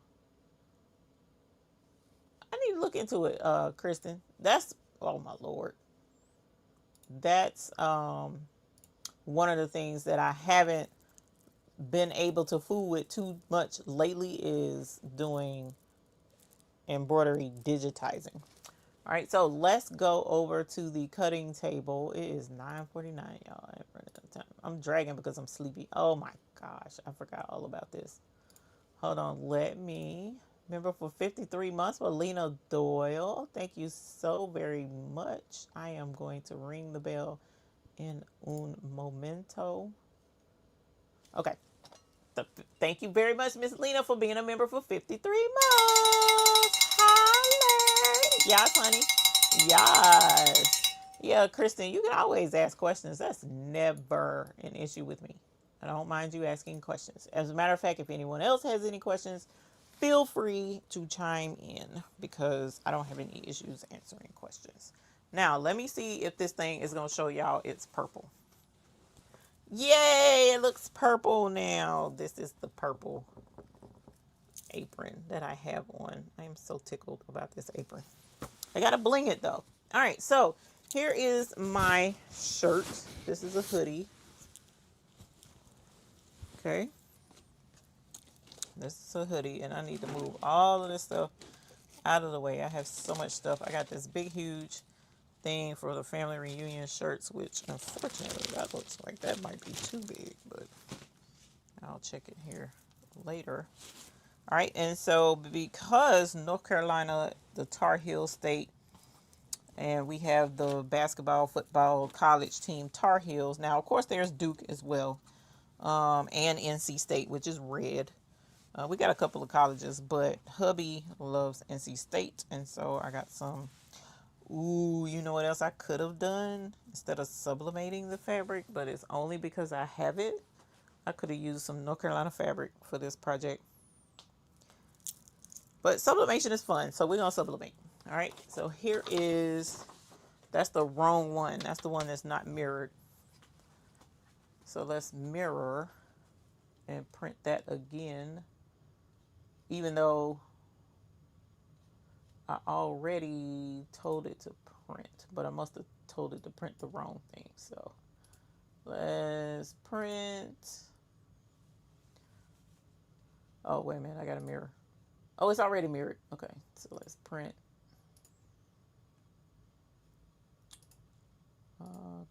Speaker 1: I need to look into it, Kristen. That's, oh my Lord. That's one of the things that I haven't been able to fool with too much lately is doing embroidery digitizing. All right, so let's go over to the cutting table. It is 9:49, y'all. I'm running out of time. I'm dragging because I'm sleepy. Oh my gosh, I forgot all about this. Hold on, let me. Member for 53 months for Lena Doyle. Thank you so very much. I am going to ring the bell in un momento. Okay. Thank you very much, Miss Lena, for being a member for 53 months. Holler. Yes, honey. Yes. Yeah, Kristen, you can always ask questions. That's never an issue with me. I don't mind you asking questions. As a matter of fact, if anyone else has any questions, feel free to chime in because I don't have any issues answering questions. Now, let me see if this thing is going to show y'all it's purple. Yay, it looks purple now. This is the purple apron that I have on. I am so tickled about this apron. I got to bling it though. All right, so here is my shirt. This is a hoodie. Okay. This is a hoodie, and I need to move all of this stuff out of the way. I have so much stuff. I got this big, huge thing for the family reunion shirts, which unfortunately that looks like that might be too big, but I'll check it here later. All right, and so because North Carolina, the Tar Heel state, and we have the basketball, football, college team Tar Heels. Now, of course, there's Duke as well, and NC State, which is red. We got a couple of colleges, but hubby loves NC State, and so I got some. Ooh, you know what else I could have done? Instead of sublimating the fabric, but it's only because I have it, I could have used some North Carolina fabric for this project. But sublimation is fun, so we're going to sublimate. All right, so here is, that's the wrong one. That's the one that's not mirrored. So let's mirror and print that again, even though I already told it to print, but I must have told it to print the wrong thing. So let's print. Oh, wait a minute. I got a mirror. Oh, it's already mirrored. Okay. So let's print.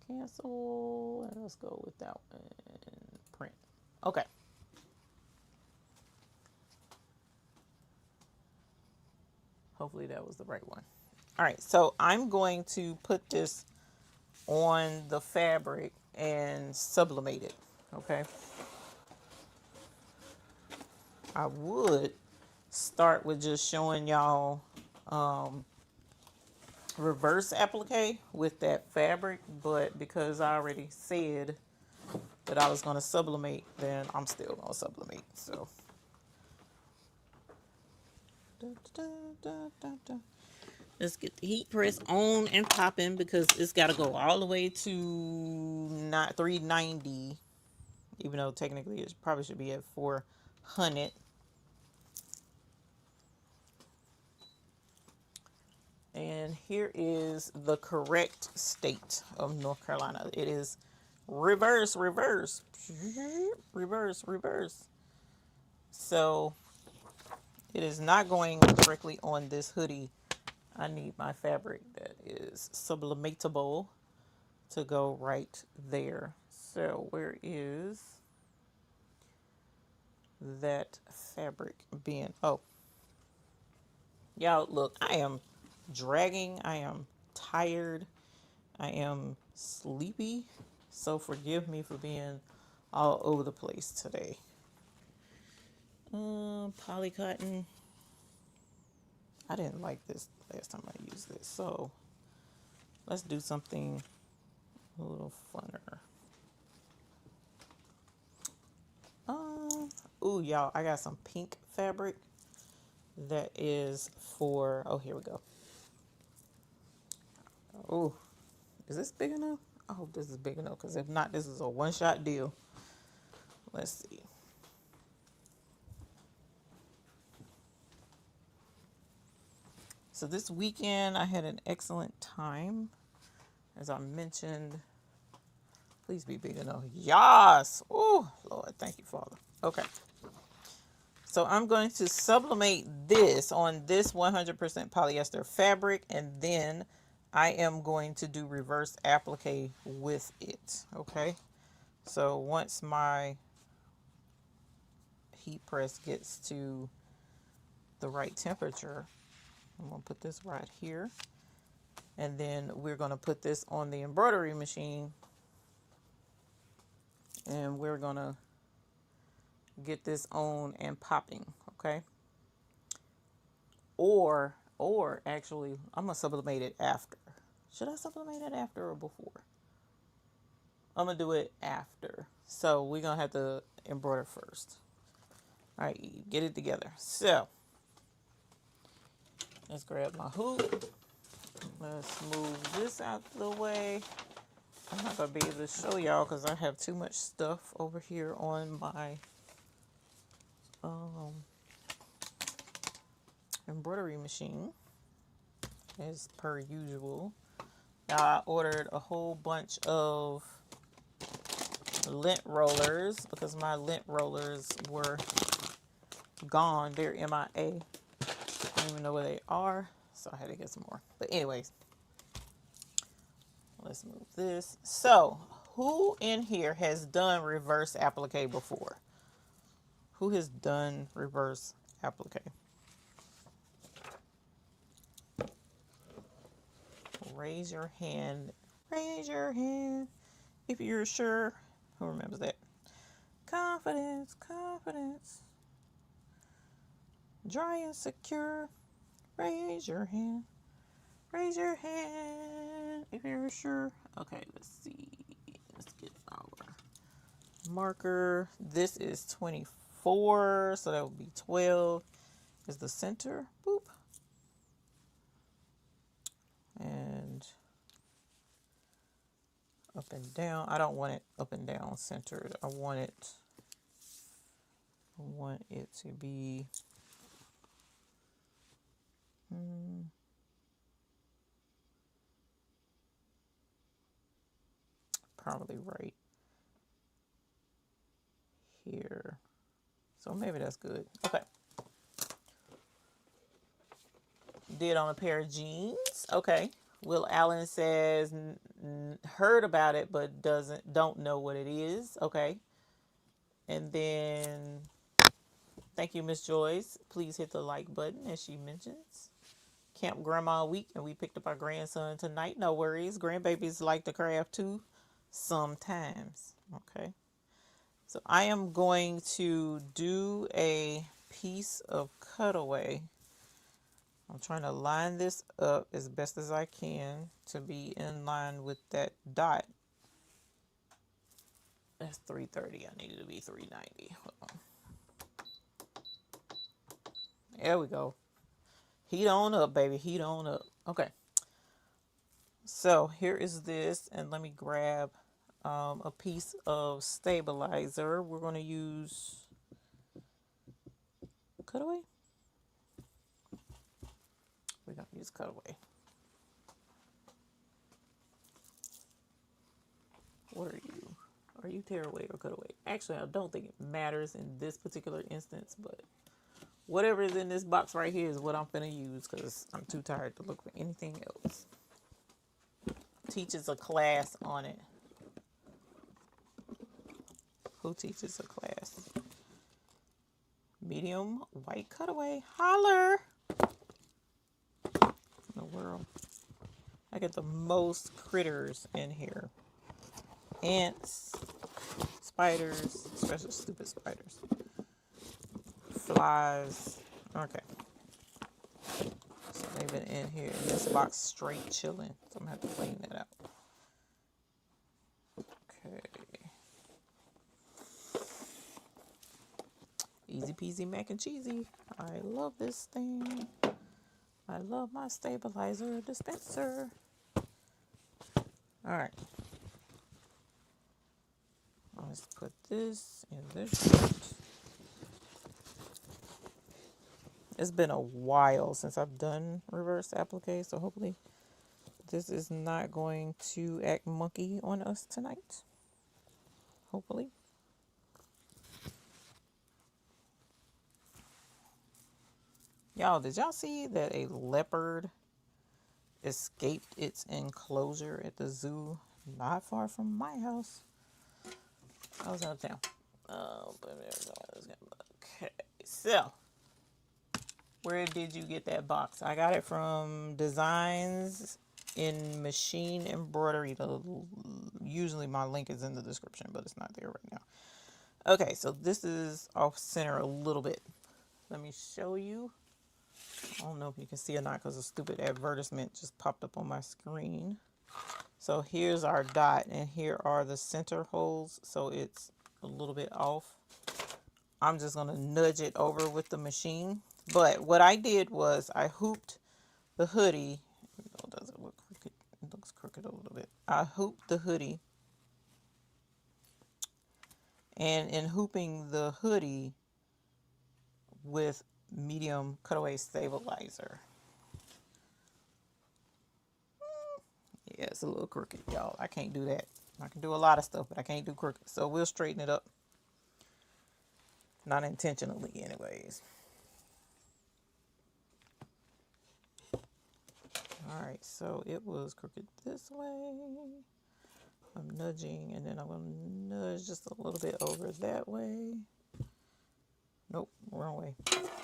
Speaker 1: Cancel. And let's go with that one. Print. Okay. Hopefully that was the right one. All right, so I'm going to put this on the fabric and sublimate it, okay? I would start with just showing y'all reverse applique with that fabric, but because I already said that I was going to sublimate, then I'm still going to sublimate. So let's get the heat press on and popping, because it's got to go all the way to not 390, even though technically it probably should be at 400. And here is the correct state of North Carolina. It is reverse, reverse, reverse, reverse. So it is not going directly on this hoodie. I need my fabric that is sublimatable to go right there. So where is that fabric being? Oh, y'all, look, I am dragging. I am tired. I am sleepy. So forgive me for being all over the place today. Poly cotton. I didn't like this last time I used this. So let's do something a little funner. Ooh, y'all, I got some pink fabric that is for, oh, here we go. Oh, is this big enough? I hope this is big enough, because if not, this is a one-shot deal. Let's see. So this weekend, I had an excellent time. As I mentioned, please be big enough. Yes! Oh, Lord, thank you, Father. Okay. So I'm going to sublimate this on this 100% polyester fabric, and then I am going to do reverse applique with it. Okay. So once my heat press gets to the right temperature, I'm going to put this right here. And then we're going to put this on the embroidery machine. And we're going to get this on and popping, okay? Or actually, I'm going to sublimate it after. Should I sublimate it after or before? I'm going to do it after. So we're going to have to embroider first. All right, get it together. So let's grab my hoop. Let's move this out the way. I'm not going to be able to show y'all because I have too much stuff over here on my embroidery machine, as per usual. Now, I ordered a whole bunch of lint rollers because my lint rollers were gone. They're MIA. I don't even know where they are, so I had to get some more. But anyways, let's move this. So, who in here has done reverse applique before? Who has done reverse applique? Raise your hand. Raise your hand if you're sure. Who remembers that? Confidence, confidence. Dry and secure. Raise your hand. Raise your hand if you're sure. Okay, let's see. Let's get our marker. This is 24, so that would be 12 is the center. Boop. And up and down. I don't want it up and down centered. I want it to be probably right here. So maybe that's good. Okay. Did on a pair of jeans. Okay. Will Allen says heard about it but don't know what it is. Okay. And then thank you, Miss Joyce. Please hit the like button as she mentions. Camp Grandma Week, and we picked up our grandson tonight. No worries. Grandbabies like to craft too sometimes. Okay. So I am going to do a piece of cutaway. I'm trying to line this up as best as I can to be in line with that dot. That's 330. I needed to be 390. Hold on. There we go. Heat on up, baby. Heat on up. Okay. So here is this, and let me grab a piece of stabilizer. We're going to use cutaway. We're going to use cutaway. What are you? Are you tearaway or cutaway? Actually, I don't think it matters in this particular instance, but whatever is in this box right here is what I'm going to use because I'm too tired to look for anything else. Teaches a class on it. Who teaches a class? Medium white cutaway. Holler! In the world. I get the most critters in here. Ants, spiders, especially stupid spiders. Flies. Okay. So they've been in here. This box straight chilling. So I'm going to have to clean that out. Okay. Easy peasy mac and cheesy. I love this thing. I love my stabilizer dispenser. Alright. Let's put this in this shirt. It's been a while since I've done reverse applique, so hopefully this is not going to act monkey on us tonight. Hopefully. Y'all, did y'all see that a leopard escaped its enclosure at the zoo not far from my house? I was out of town. Okay, so where did you get that box? I got it from Designs in Machine Embroidery. Usually my link is in the description, but it's not there right now. Okay, so this is off center a little bit. Let me show you. I don't know if you can see or not because a stupid advertisement just popped up on my screen. So here's our dot, and here are the center holes, so it's a little bit off. I'm just going to nudge it over with the machine. But what I did was I hooped the hoodie. Oh, does it look crooked? It looks crooked a little bit. I hooped the hoodie. And in hooping the hoodie with medium cutaway stabilizer. Yeah, it's a little crooked, y'all. I can't do that. I can do a lot of stuff, but I can't do crooked. So we'll straighten it up. Not intentionally, anyways. Alright, so it was crooked this way. I'm nudging, and then I'm going to nudge just a little bit over that way. Nope, wrong way.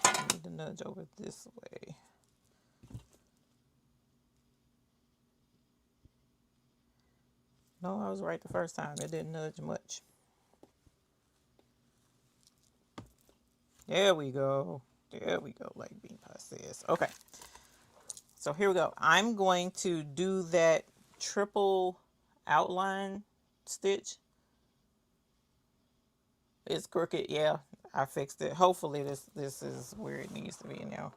Speaker 1: I need to nudge over this way. No, I was right the first time. It didn't nudge much. There we go. There we go, like Bean Pie says. Okay. So here we go. I'm going to do that triple outline stitch. It's crooked. Yeah, I fixed it. Hopefully this is where it needs to be now.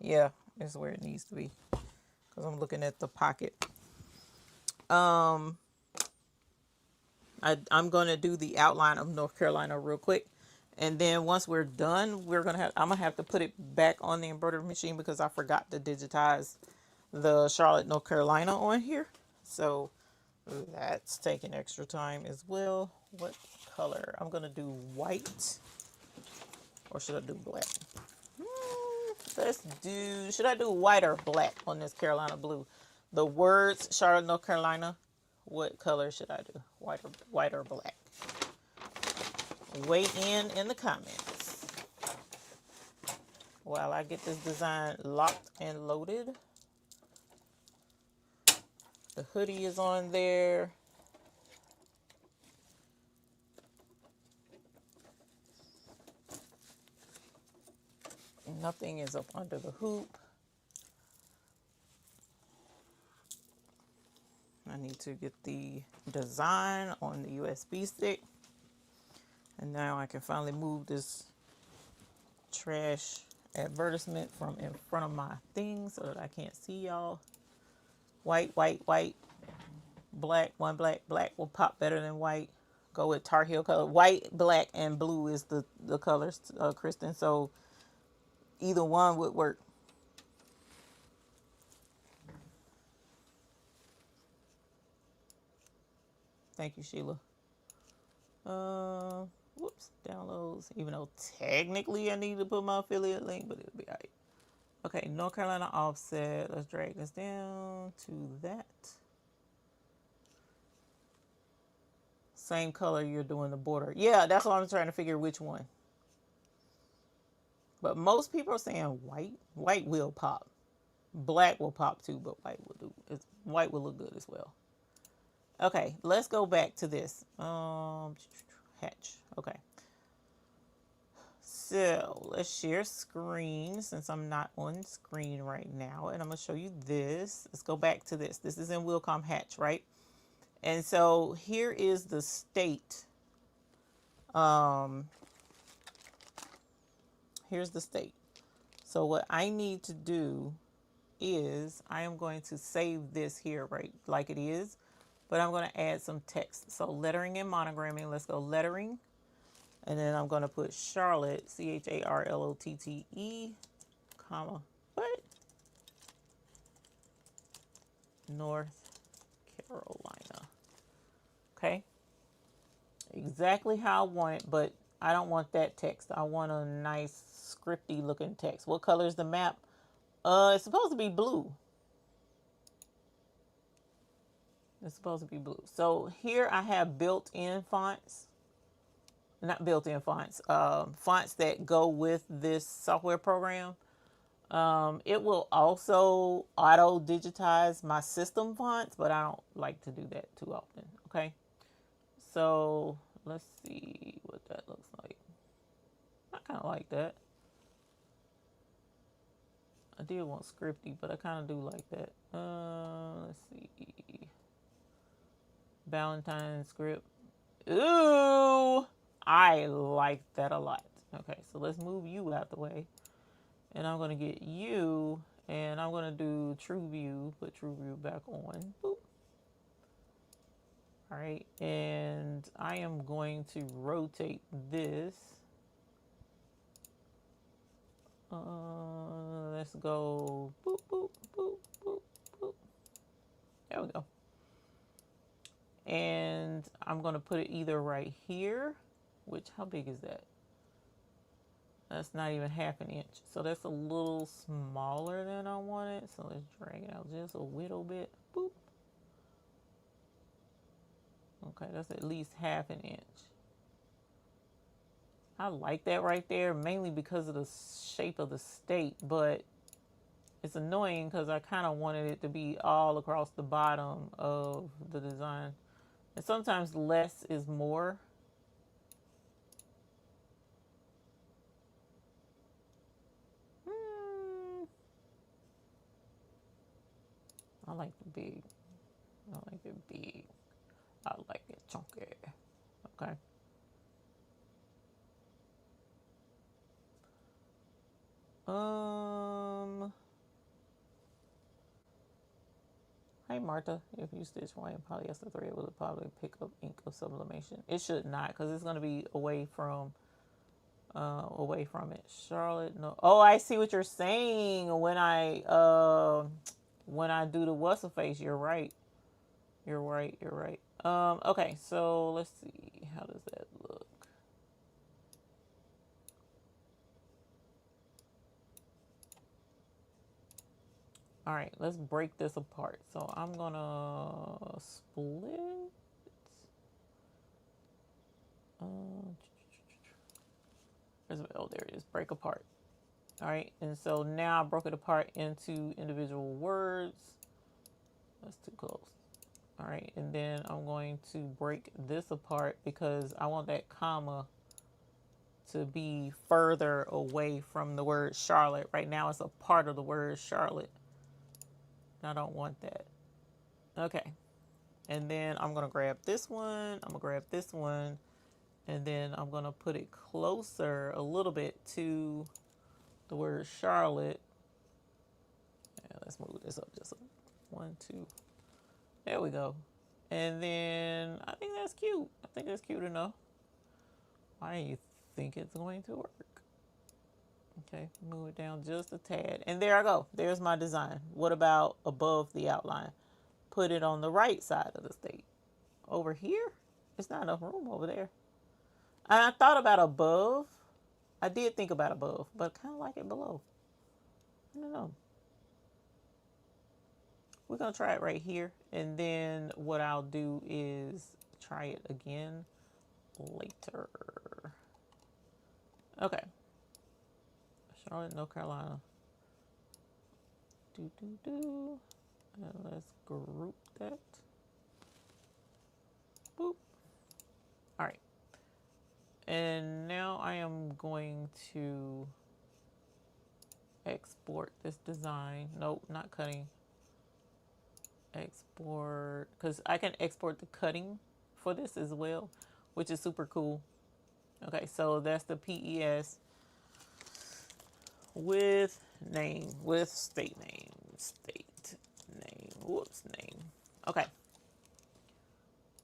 Speaker 1: Yeah, it's where it needs to be. Because I'm looking at the pocket. I'm going to do the outline of North Carolina real quick. And then once we're done, I'm going to have to put it back on the embroidery machine because I forgot to digitize the Charlotte, North Carolina on here. So that's taking extra time as well. What color? I'm going to do white. Or should I do black? Should I do white or black on this Carolina blue? The words Charlotte, North Carolina. What color should I do? White or black? Weigh in the comments while I get this design locked and loaded. The hoodie is on there. Nothing is up under the hoop. I need to get the design on the USB stick. And now I can finally move this trash advertisement from in front of my thing so that I can't see y'all. White, white, white. Black, one black. Black will pop better than white. Go with Tar Heel color. White, black, and blue is the colors, Kristen. So either one would work. Thank you, Sheila. Whoops, downloads. Even though technically I need to put my affiliate link, but it'll be all right. Okay, North Carolina offset. Let's drag this down to that. Same color you're doing the border. Yeah, that's what I'm trying to figure which one. But most people are saying white. White will pop. Black will pop too, but white will do. White will look good as well. Okay, let's go back to this. Hatch. Okay. So let's share screen since I'm not on screen right now. And I'm going to show you this. Let's go back to this. This is in Wilcom Hatch, right? And so here is the state. Here's the state. So what I need to do is I am going to save this here, right, like it is. But I'm going to add some text. So lettering and monogramming. Let's go lettering. And then I'm going to put Charlotte, CHARLOTTE, comma, what? North Carolina. Okay. Exactly how I want it, but I don't want that text. I want a nice scripty looking text. What color is the map? It's supposed to be blue. It's supposed to be blue. So here I have built-in fonts. Not built-in fonts. Fonts that go with this software program. It will also auto-digitize my system fonts, but I don't like to do that too often. Okay. So let's see what that looks like. I kind of like that. I did want scripty, but I kind of do like that. Let's see. Valentine script. Ooh, I like that a lot. Okay, so let's move you out the way. And I'm going to get you, and I'm going to do True View. Put True View back on. Boop. All right, and I am going to rotate this. Let's go boop, boop, boop, boop, boop. There we go. And I'm going to put it either right here, which, how big is that? That's not even half an inch. So that's a little smaller than I wanted. So let's drag it out just a little bit. Boop. Okay, that's at least half an inch. I like that right there, mainly because of the shape of the state, but it's annoying because I kind of wanted it to be all across the bottom of the design. And sometimes less is more. I like the big. I like it big. I like it chunky. Okay. Hey Martha, if you stitch white and polyester thread, will it probably pick up ink of sublimation? It should not, because it's going to be away from it. Charlotte, no. Oh, I see what you're saying. When I do the what's a face, you're right. You're right. You're right. Okay, so let's see. How does that look? All right, let's break this apart. So I'm gonna split. Oh, there it is. Break apart. All right, and so now I broke it apart into individual words. That's too close. All right, and then I'm going to break this apart because I want that comma to be further away from the word Charlotte. Right now it's a part of the word Charlotte. I don't want that. Okay. And then I'm going to grab this one. I'm going to grab this one. And then I'm going to put it closer a little bit to the word Charlotte. Yeah, let's move this up just 1, 2. There we go. And then I think that's cute. I think that's cute enough. Why do you think it's going to work? Okay, move it down just a tad. And there I go. There's my design. What about above the outline? Put it on the right side of the state. Over here, there's not enough room over there. And I thought about above. I did think about above, but kind of like it below. I don't know. We're going to try it right here. And then what I'll do is try it again later. Okay. Charlotte, North Carolina. And let's group that. Boop. All right. And now I am going to export this design. Nope, not cutting. Export, because I can export the cutting for this as well, which is super cool. Okay, so that's the PES with name, with state name, whoops, name. Okay.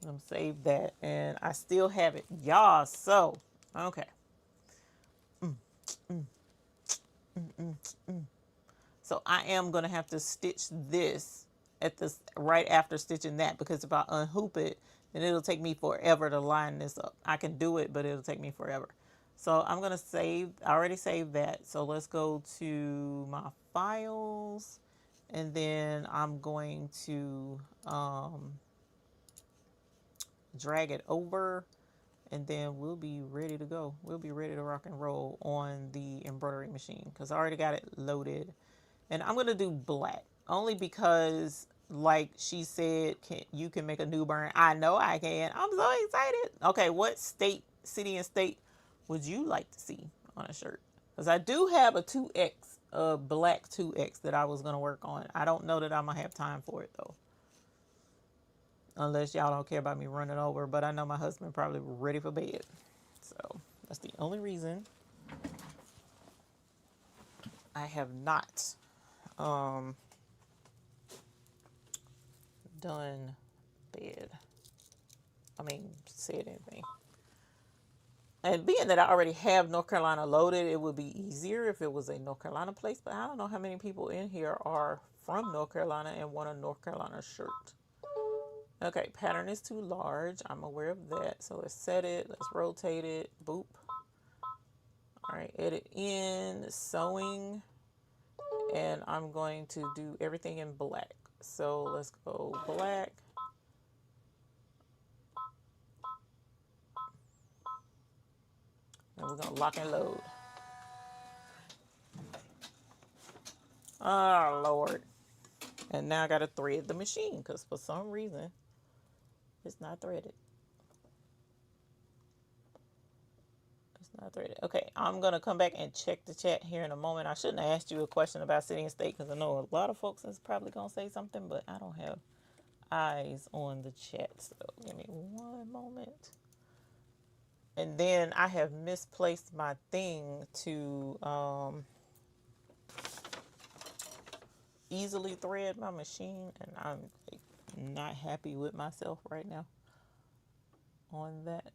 Speaker 1: I'm gonna save that, and I still have it, y'all. So, okay. So I am gonna have to stitch this at this right after stitching that, because if I unhoop it, then it'll take me forever to line this up. I can do it, but it'll take me forever. So I'm gonna save. I already saved that. So let's go to my files, and then I'm going to drag it over, and then we'll be ready to go. We'll be ready to rock and roll on the embroidery machine, because I already got it loaded. And I'm going to do black only because, like she said, you can make a new burn. I know I can. I'm so excited. Okay, what state, city and state would you like to see on a shirt? Because I do have a 2X, a black 2X that I was going to work on. I don't know that I'm going to have time for it, though. Unless y'all don't care about me running over. But I know my husband probably ready for bed. So that's the only reason I have not done bed. I mean, said anything. And being that I already have North Carolina loaded, it would be easier if it was a North Carolina place. But I don't know how many people in here are from North Carolina and want a North Carolina shirt. Okay, pattern is too large. I'm aware of that. So let's set it. Let's rotate it. Boop. All right, edit in, sewing. And I'm going to do everything in black. So let's go black. And we're going to lock and load. Oh, Lord. And now I got to thread the machine because for some reason it's not threaded. It's not threaded. Okay, I'm going to come back and check the chat here in a moment. I shouldn't have asked you a question about city and state because I know a lot of folks is probably going to say something, but I don't have eyes on the chat. So give me one moment. And then I have misplaced my thing to easily thread my machine, and I'm not happy with myself right now on that.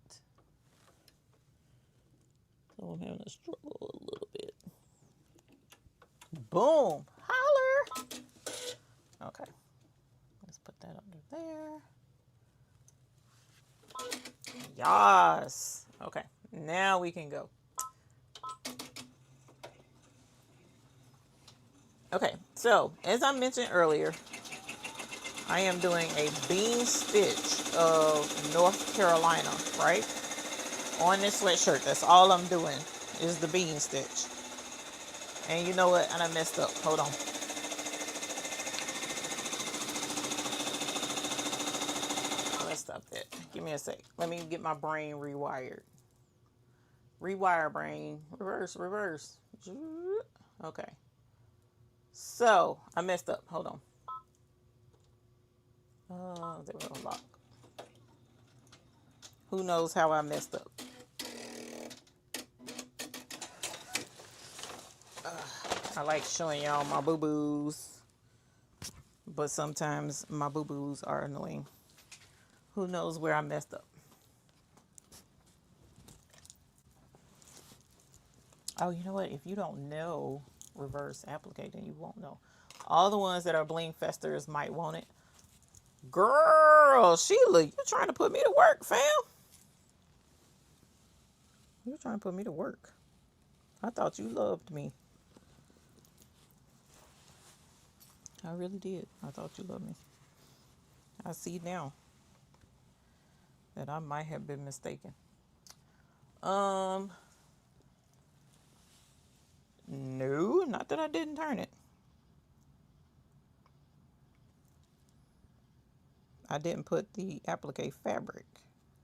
Speaker 1: So I'm having to struggle a little bit. Boom! Holler! Okay. Let's put that under there. Yes! Okay. Now we can go. Okay. So, as I mentioned earlier, I am doing a bean stitch of North Carolina, right? On this sweatshirt. That's all I'm doing is the bean stitch. And you know what? And I messed up. Hold on. Let's stop that. Give me a sec. Let me get my brain rewired. Rewire brain. Reverse, reverse. Okay. So, I messed up. Hold on. There was a lock. Who knows how I messed up? I like showing y'all my boo-boos, but sometimes my boo-boos are annoying. Who knows where I messed up? Oh, you know what? If you don't know reverse applique, then you won't know. All the ones that are bling festers might want it. Girl, Sheila, you trying to put me to work, fam? You trying to put me to work. I thought you loved me. I really did. I thought you loved me. I see now that I might have been mistaken. No, not that I didn't turn it. I didn't put the applique fabric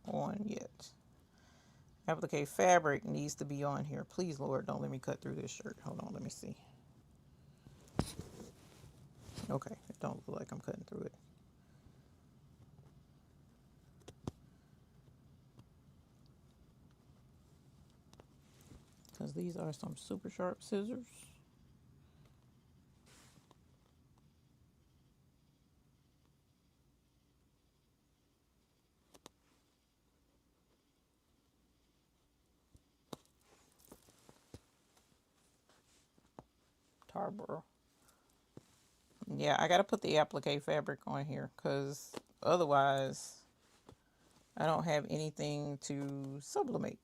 Speaker 1: on yet. Applique fabric needs to be on here. Please, Lord, don't let me cut through this shirt. Hold on, let me see. Okay, it don't look like I'm cutting through it. Because these are some super sharp scissors. Tarboro. Yeah, I got to put the applique fabric on here because otherwise I don't have anything to sublimate.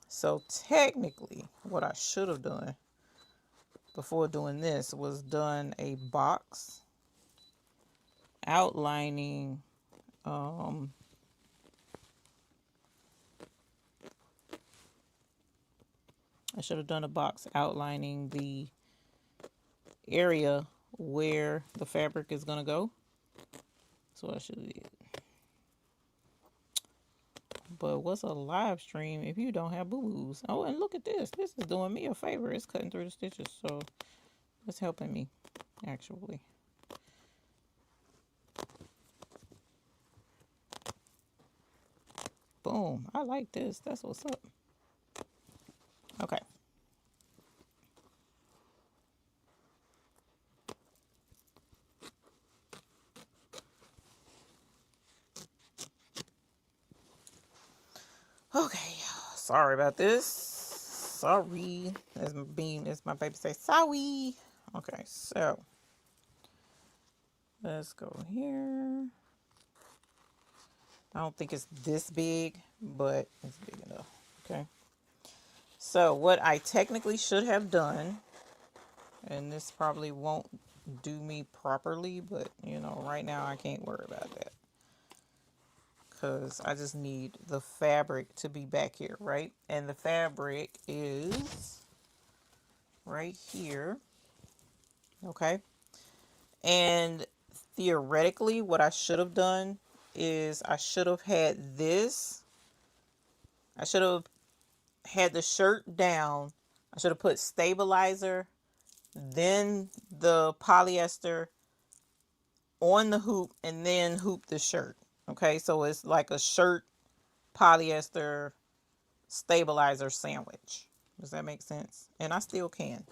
Speaker 1: So technically what I should have done before doing this was done a box outlining I should have done a box outlining the area where the fabric is going to go. That's what I should have did. But what's a live stream if you don't have boo-boos? Oh, and look at this. This is doing me a favor. It's cutting through the stitches, so it's helping me, actually. Boom. I like this. That's what's up. Okay. Okay. Sorry about this. Sorry. As my baby say, sorry. Okay, so let's go here. I don't think it's this big, but it's big enough. Okay. So what I technically should have done, and this probably won't do me properly, but you know, right now I can't worry about that because I just need the fabric to be back here, right? And the fabric is right here. Okay. And theoretically, what I should have done is I should have had this. I should have had the shirt down. I should have put stabilizer, then the polyester on the hoop, and then hoop the shirt. Okay, so it's like a shirt, polyester, stabilizer sandwich. Does that make sense? And I still can,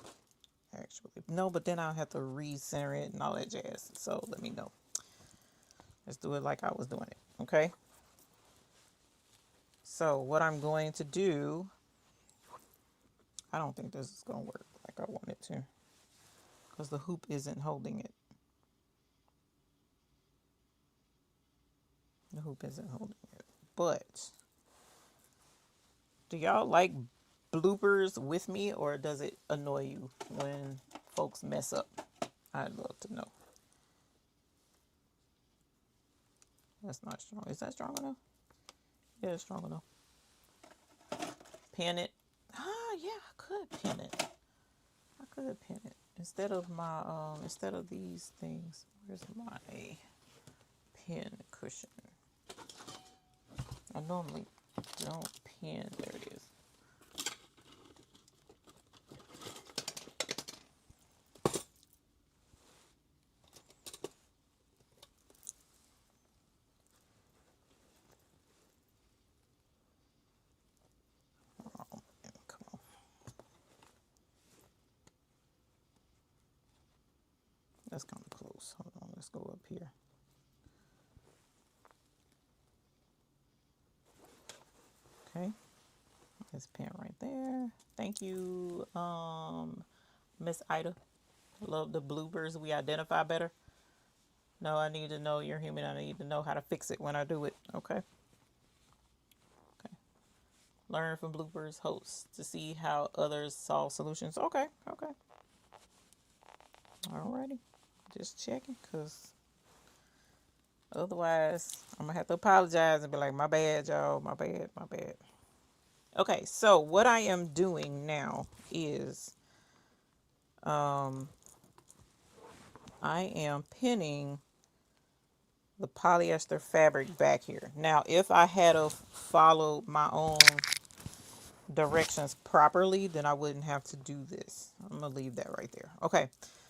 Speaker 1: actually. No, but then I'll have to re-center it and all that jazz. So let me know. Let's do it like I was doing it. Okay. So what I'm going to do, I don't think this is going to work like I want it to, because the hoop isn't holding it. The hoop isn't holding it. But do y'all like bloopers with me, or does it annoy you when folks mess up? I'd love to know. That's not strong. Is that strong enough? Yeah, it's strong enough. Pin it. Ah, yeah, I could pin it. I could pin it instead of my instead of these things. Where's my pin cushion? normally don't pin. There it is. Oh, man, come on. That's kind of close. Hold on, let's go up here. Okay, this pin right there. Thank you, Miss Ida. Love the bloopers. We identify better. No, I need to know you're human. I need to know how to fix it when I do it. Okay. Okay. Learn from bloopers, hosts to see how others solve solutions. Okay. Okay. Alrighty. Just checking, because otherwise I'm gonna have to apologize and be like, my bad, y'all. My bad. My bad. Okay, so what I am doing now is I am pinning the polyester fabric back here. Now, if I had followed my own directions properly, then I wouldn't have to do this. I'm gonna leave that right there. Okay,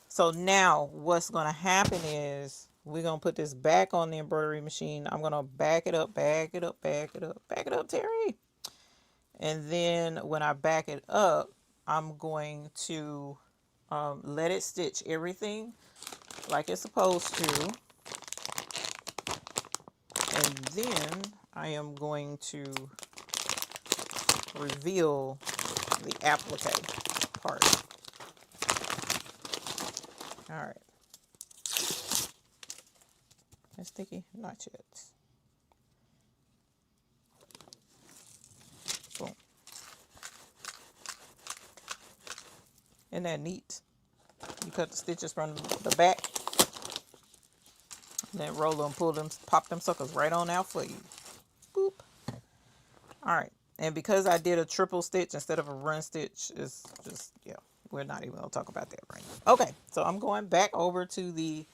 Speaker 1: so now what's gonna happen is we're gonna put this back on the embroidery machine. I'm gonna back it up, back it up, back it up, back it up, Terry. And then when I back it up, I'm going to let it stitch everything like it's supposed to. And then I am going to reveal the applique part. All right. That's sticky? Not yet. Boom. Isn't that neat? You cut the stitches from the back, and then roll them, pull them, pop them suckers right on out for you. Boop. All right. And because I did a triple stitch instead of a run stitch, it's just, yeah, we're not even going to talk about that right now. Okay, so I'm going back over to the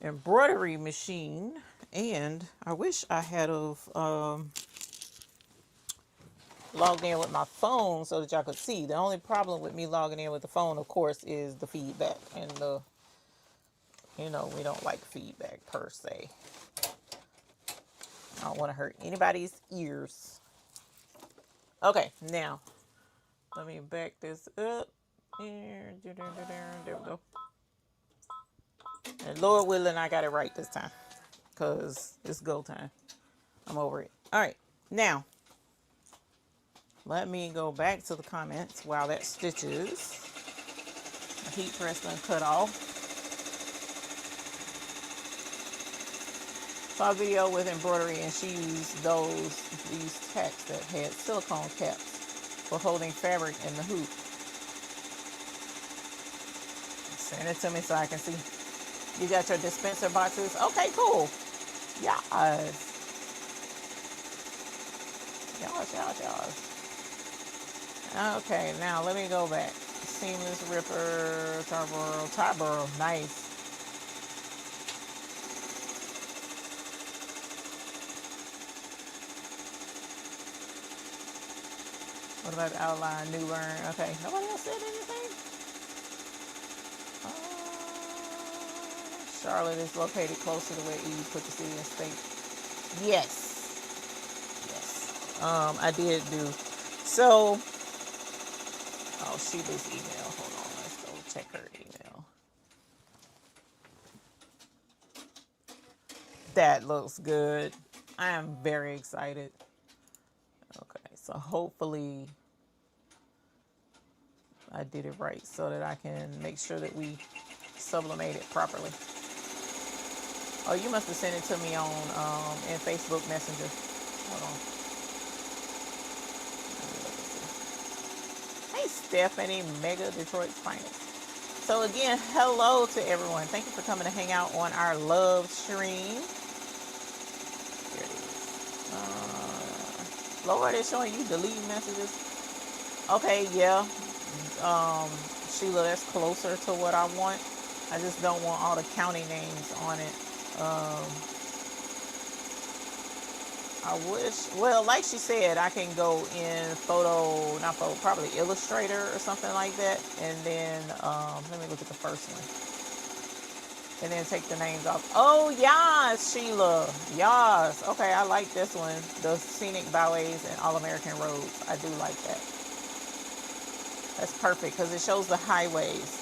Speaker 1: embroidery machine, and I wish I had logged in with my phone so that y'all could see. The only problem with me logging in with the phone, of course, is the feedback, and we don't like feedback per se. I don't want to hurt anybody's ears. Okay, now let me back this up. There we go. And Lord willing, I got it right this time, because it's go time. I'm over it. All right, now let me go back to the comments while that stitches. My heat press done cut off. Saw a video with embroidery, and she used these tacks that had silicone caps for holding fabric in the hoop. Send it to me so I can see. You got your dispenser boxes? Okay, cool. Yes. Yes. Okay, now let me go back. Seamless ripper, Tarboro, nice. What about the outline, new learn? Okay, nobody else said anything? Charlotte is located closer to where Eve put the city and state. Yes. I did do. So, Sheila's email. Hold on, let's go check her email. That looks good. I am very excited. Okay, so hopefully I did it right so that I can make sure that we sublimate it properly. Oh, you must have sent it to me on in Facebook Messenger. Hold on. Hey, Stephanie, Mega Detroit's finest. So again, hello to everyone. Thank you for coming to hang out on our love stream. Here it is. Lord, it's showing you delete messages. Okay, yeah. Sheila, that's closer to what I want. I just don't want all the county names on it. I wish, well, like she said, I can go in not photo, probably Illustrator or something like that. And then, let me look at the first one. And then take the names off. Oh, yes, Sheila. Yes. Okay, I like this one. The Scenic Byways and All-American Roads. I do like that. That's perfect because it shows the highways.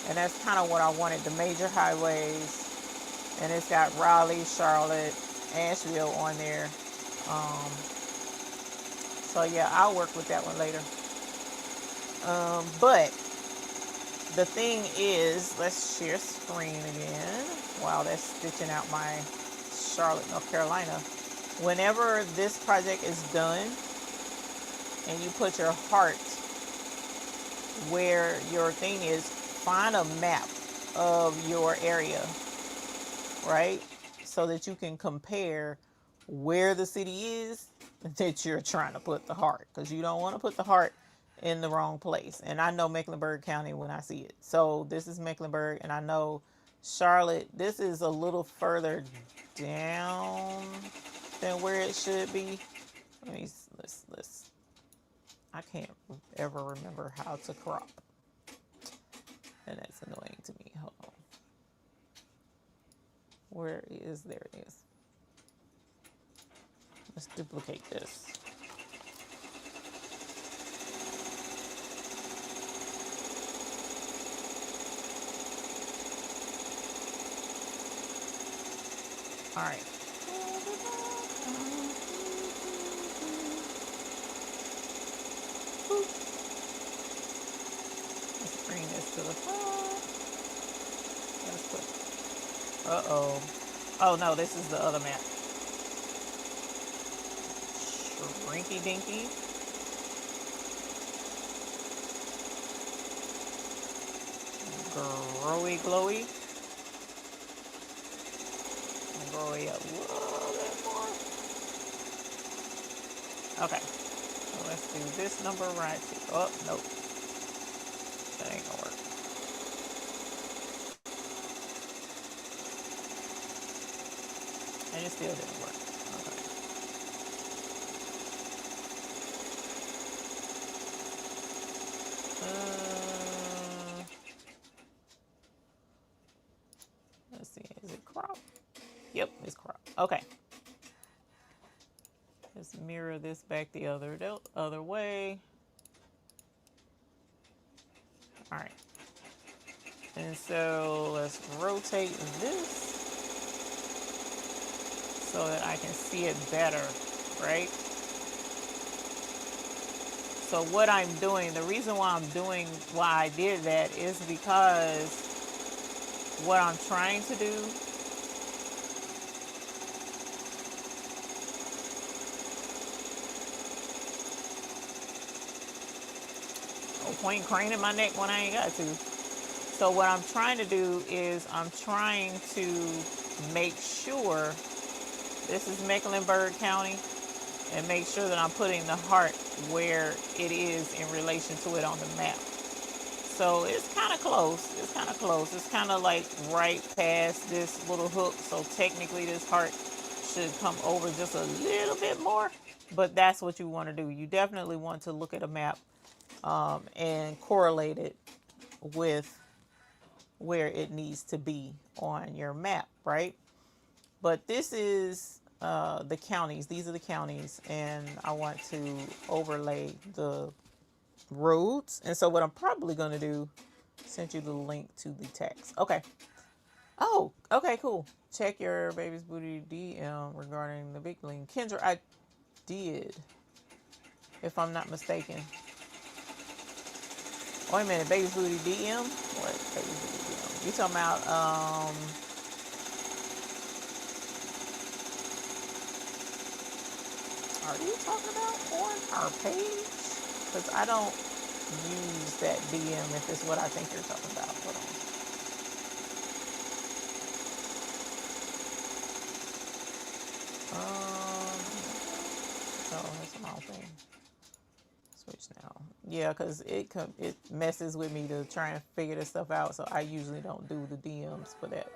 Speaker 1: And that's kind of what I wanted, the major highways. And it's got Raleigh, Charlotte, Asheville on there. So yeah, I'll work with that one later. But the thing is, let's share screen again. Wow, that's stitching out my Charlotte, North Carolina. Whenever this project is done and you put your heart where your thing is, find a map of your area, right? So that you can compare where the city is that you're trying to put the heart, because you don't want to put the heart in the wrong place. And I know Mecklenburg County when I see it. So this is Mecklenburg, and I know Charlotte, this is a little further down than where it should be. Let's I can't ever remember how to crop, and that's annoying to me. Hold on. Where is, there it is. Let's duplicate this. All right. Let's bring this to the front. Let's put, uh-oh. Oh no, this is the other map. Shrinky dinky. Growy glowy. Growy a little bit more. Okay. So let's do this number right here. Oh, nope. That ain't gonna work. And it still didn't work. Okay. Let's see. Is it cropped? Yep, it's cropped. Okay. Let's mirror this back the other way. All right. And so let's rotate this so that I can see it better, right? So what I'm doing, the reason why I did that is because what I'm trying to do point craning my neck when I ain't got to. So what I'm trying to do is I'm trying to make sure this is Mecklenburg County, and make sure that I'm putting the heart where it is in relation to it on the map. So it's kind of close. It's kind of close. It's kind of like right past this little hook. So technically this heart should come over just a little bit more, but that's what you want to do. You definitely want to look at a map and correlate it with where it needs to be on your map, right? But this is the counties. These are the counties, and I want to overlay the roads. And so what I'm probably going to do, send you the link to the text. Okay. Oh, okay, cool. Check your baby's booty DM regarding the big bling. Kendra, I did, if I'm not mistaken. Wait a minute, baby's booty DM? What? Baby's booty DM? You talking about, are you talking about on our page? Because I don't use that DM if it's what I think you're talking about. Hold on. No, that's the wrong thing. Switch now. Yeah, because it messes with me to try and figure this stuff out, so I usually don't do the DMs for that.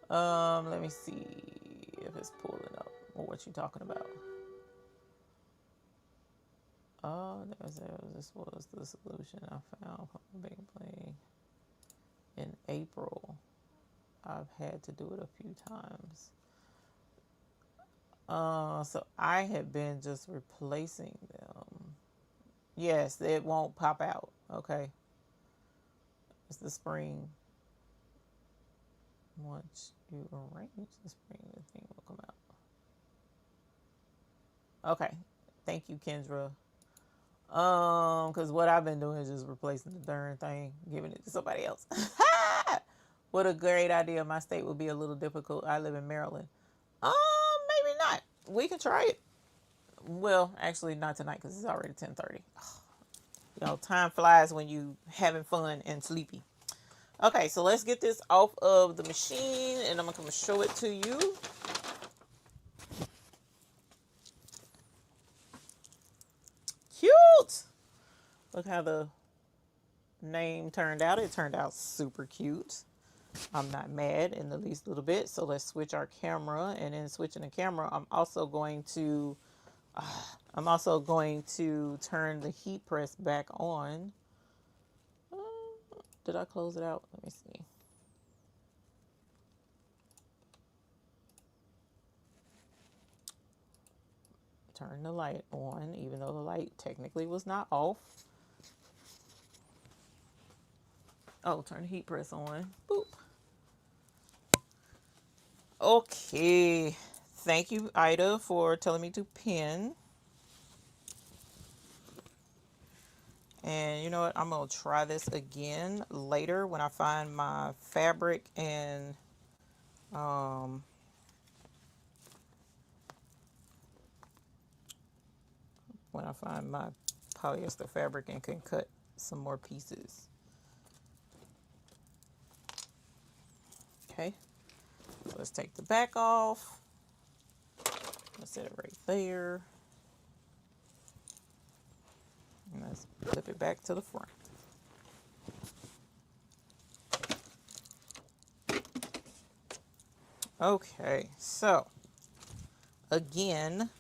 Speaker 1: Let me see if it's pulling up or what you're talking about. This was the solution I found from the big bling in April. I've had to do it a few times. So I had been just replacing them. Yes, it won't pop out. Okay. It's the spring. Once you arrange the spring, the thing will come out. Okay. Thank you, Kendra. Because what I've been doing is just replacing the darn thing, giving it to somebody else. What a great idea. My state would be a little difficult. I live in Maryland. Maybe not. We can try it. Well, actually not tonight because it's already 10:30. You know, time flies when you having fun and sleepy. Okay, so let's get this off of the machine and I'm going to show it to you. Cute! Look how the name turned out. It turned out super cute. I'm not mad in the least little bit. So let's switch our camera, and in switching the camera, I'm also going to turn the heat press back on. Did I close it out? Let me see. Turn the light on, even though the light technically was not off. Oh, turn the heat press on. Boop. Okay. Thank you, Ida, for telling me to pin. And you know what? I'm going to try this again later when I find my fabric and when I find my polyester fabric and can cut some more pieces. Okay, so let's take the back off. Let's set it right there. And let's flip it back to the front. Okay, so again,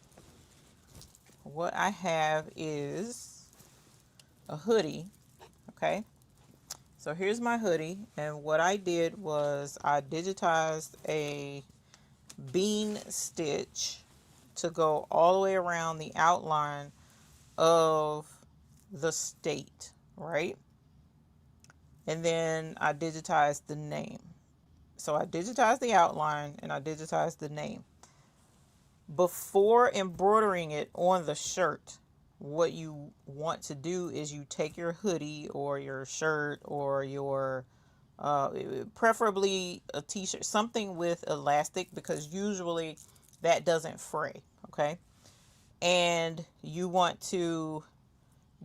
Speaker 1: what I have is a hoodie. Okay, so here's my hoodie, and what I did was I digitized a bean stitch to go all the way around the outline of the state, right? And then I digitized the name. So I digitized the outline and I digitized the name. Before embroidering it on the shirt, what you want to do is you take your hoodie or your shirt or your preferably a t-shirt, something with elastic, because usually that doesn't fray. Okay, and you want to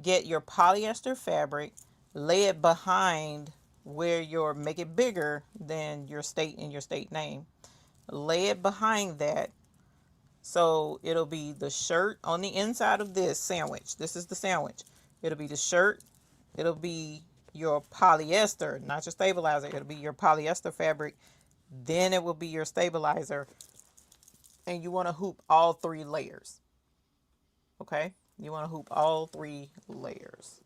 Speaker 1: get your polyester fabric, lay it behind where your, make it bigger than your state and your state name, lay it behind that. So it'll be the shirt on the inside of this sandwich. This is the sandwich. It'll be the shirt. It'll be your polyester, not your stabilizer. It'll be your polyester fabric. Then it will be your stabilizer. And you want to hoop all 3 layers. Okay? You want to hoop all 3 layers.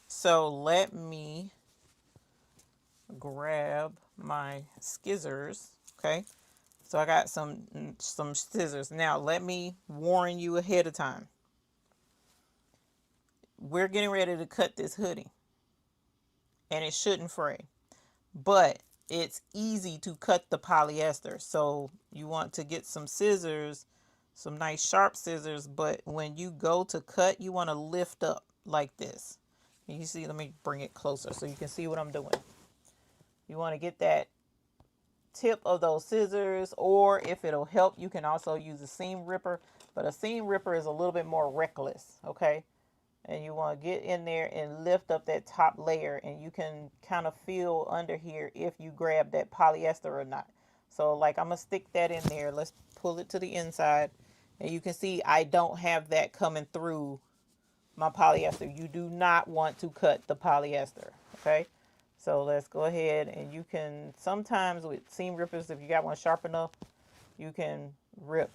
Speaker 1: So let me grab my scissors. Okay, so I got some scissors. Now let me warn you ahead of time. We're getting ready to cut this hoodie, and it shouldn't fray, but it's easy to cut the polyester. So you want to get some scissors, some nice sharp scissors, but when you go to cut, you want to lift up like this. You see, let me bring it closer so you can see what I'm doing. You want to get that tip of those scissors, or if it'll help, you can also use a seam ripper, but a seam ripper is a little bit more reckless. Okay, and you want to get in there and lift up that top layer, and you can kind of feel under here if you grab that polyester or not. So like, I'm gonna stick that in there. Let's pull it to the inside, and you can see I don't have that coming through my polyester. You do not want to cut the polyester. Okay, so let's go ahead, and you can sometimes with seam rippers, if you got one sharp enough, you can rip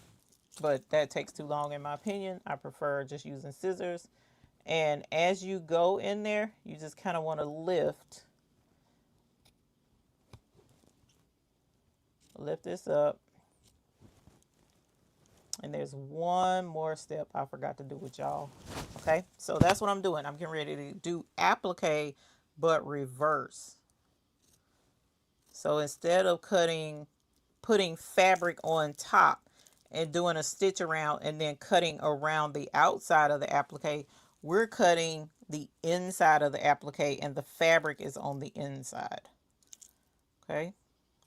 Speaker 1: but that takes too long in my opinion. I prefer just using scissors. And as you go in there, you just kind of want to lift this up. And there's one more step I forgot to do with y'all. Okay, so that's what I'm doing. I'm getting ready to do applique, but reverse. So instead of putting fabric on top and doing a stitch around and then cutting around the outside of the applique, we're cutting the inside of the applique and the fabric is on the inside. Okay,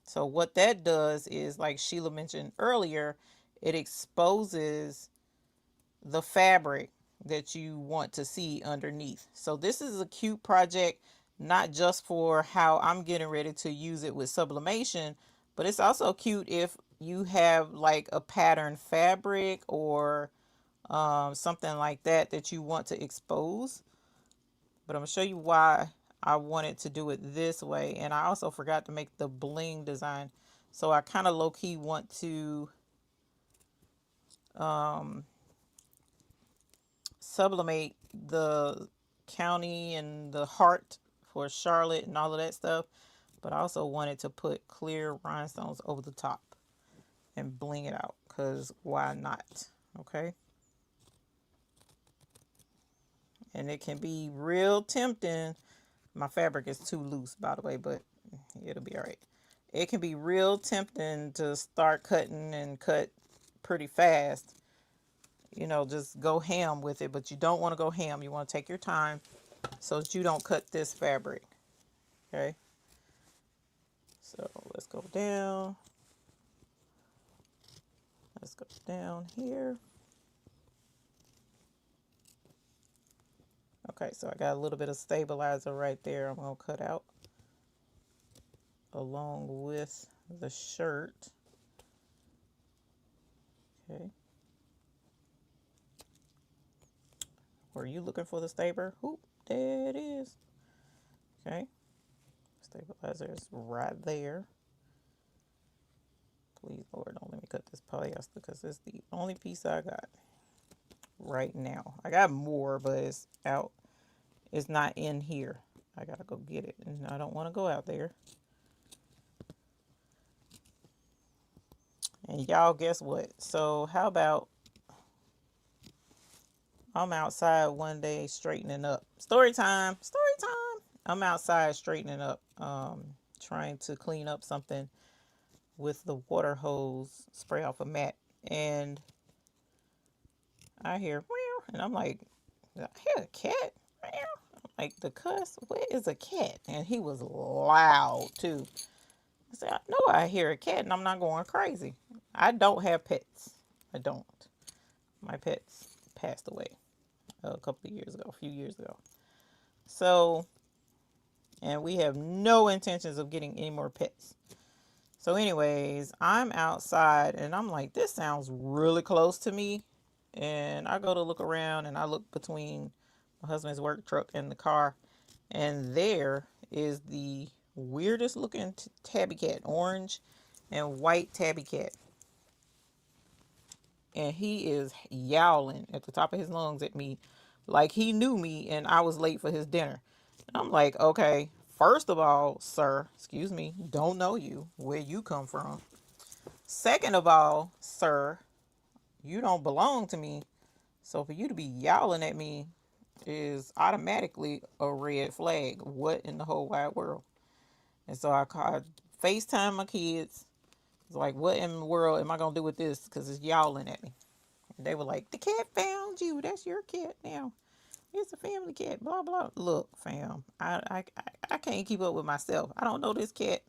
Speaker 1: so what that does is, like Sheila mentioned earlier, it exposes the fabric that you want to see underneath. So this is a cute project, not just for how I'm getting ready to use it with sublimation, but it's also cute if you have like a pattern fabric or something like that that you want to expose. But I'm going to show you why I wanted to do it this way. And I also forgot to make the bling design. So I kind of low-key want to sublimate the county and the heart for Charlotte and all of that stuff. But I also wanted to put clear rhinestones over the top and bling it out, because why not? Okay. And it can be real tempting. My fabric is too loose, by the way, but it'll be all right. It can be real tempting to start cutting and cut pretty fast. You know, just go ham with it, but you don't want to go ham. You want to take your time so that you don't cut this fabric. Okay. So let's go down. Let's go down here. Okay, so I got a little bit of stabilizer right there. I'm going to cut out along with the shirt. Okay. Were you looking for the stabilizer? Oop, there it is. Okay. Stabilizer is right there. Please, Lord, don't let me cut this polyester because it's the only piece I got right now. I got more, but it's out. It's not in here. I gotta go get it, and I don't want to go out there. And y'all, guess what? So how about I'm outside one day straightening up. Story time. Story time. I'm outside straightening up, trying to clean up something with the water hose spray off a mat, and I hear meow, and I'm like, I hear a cat. Meow. I'm like, the cuss, where is a cat? And he was loud too. I said, I know I hear a cat and I'm not going crazy. I don't have pets. I don't. My pets passed away a couple of years ago, a few years ago. So, and we have no intentions of getting any more pets. So anyways, I'm outside and I'm like, this sounds really close to me. And I go to look around and I look between my husband's work truck and the car. And there is the weirdest looking tabby cat, orange and white tabby cat. And he is yowling at the top of his lungs at me like he knew me and I was late for his dinner. And I'm like, okay, first of all, sir, excuse me, don't know you, where you come from. Second of all, sir, you don't belong to me. So for you to be yowling at me is automatically a red flag. What in the whole wide world? And so I called, FaceTime my kids. It's like, what in the world am I going to do with this? Because it's yowling at me. And they were like, the cat found you. That's your cat now. It's a family cat. Blah, blah. Look, fam, I can't keep up with myself. I don't know this cat.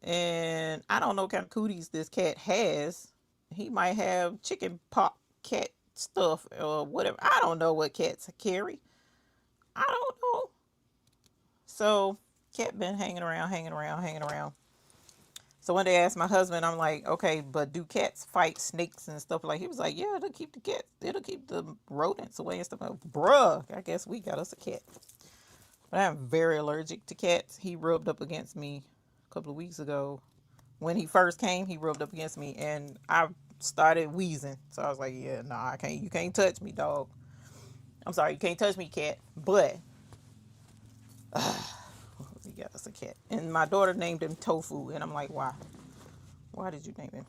Speaker 1: And I don't know what kind of cooties this cat has. He might have chicken pox cat stuff or whatever. I don't know what cats carry. I don't know. So, cat been hanging around. So one day I asked my husband, I'm like, okay, but do cats fight snakes and stuff? Like, he was like, yeah, it'll keep the cats, it'll keep the rodents away and stuff. Like, bruh, I guess we got us a cat. But I'm very allergic to cats. He rubbed up against me a couple of weeks ago. When he first came, he rubbed up against me, and I started wheezing. So I was like, yeah, no, I can't. You can't touch me, dog. I'm sorry, you can't touch me, cat. But he got us a cat, and my daughter named him Tofu, and I'm like, why? Why did you name him?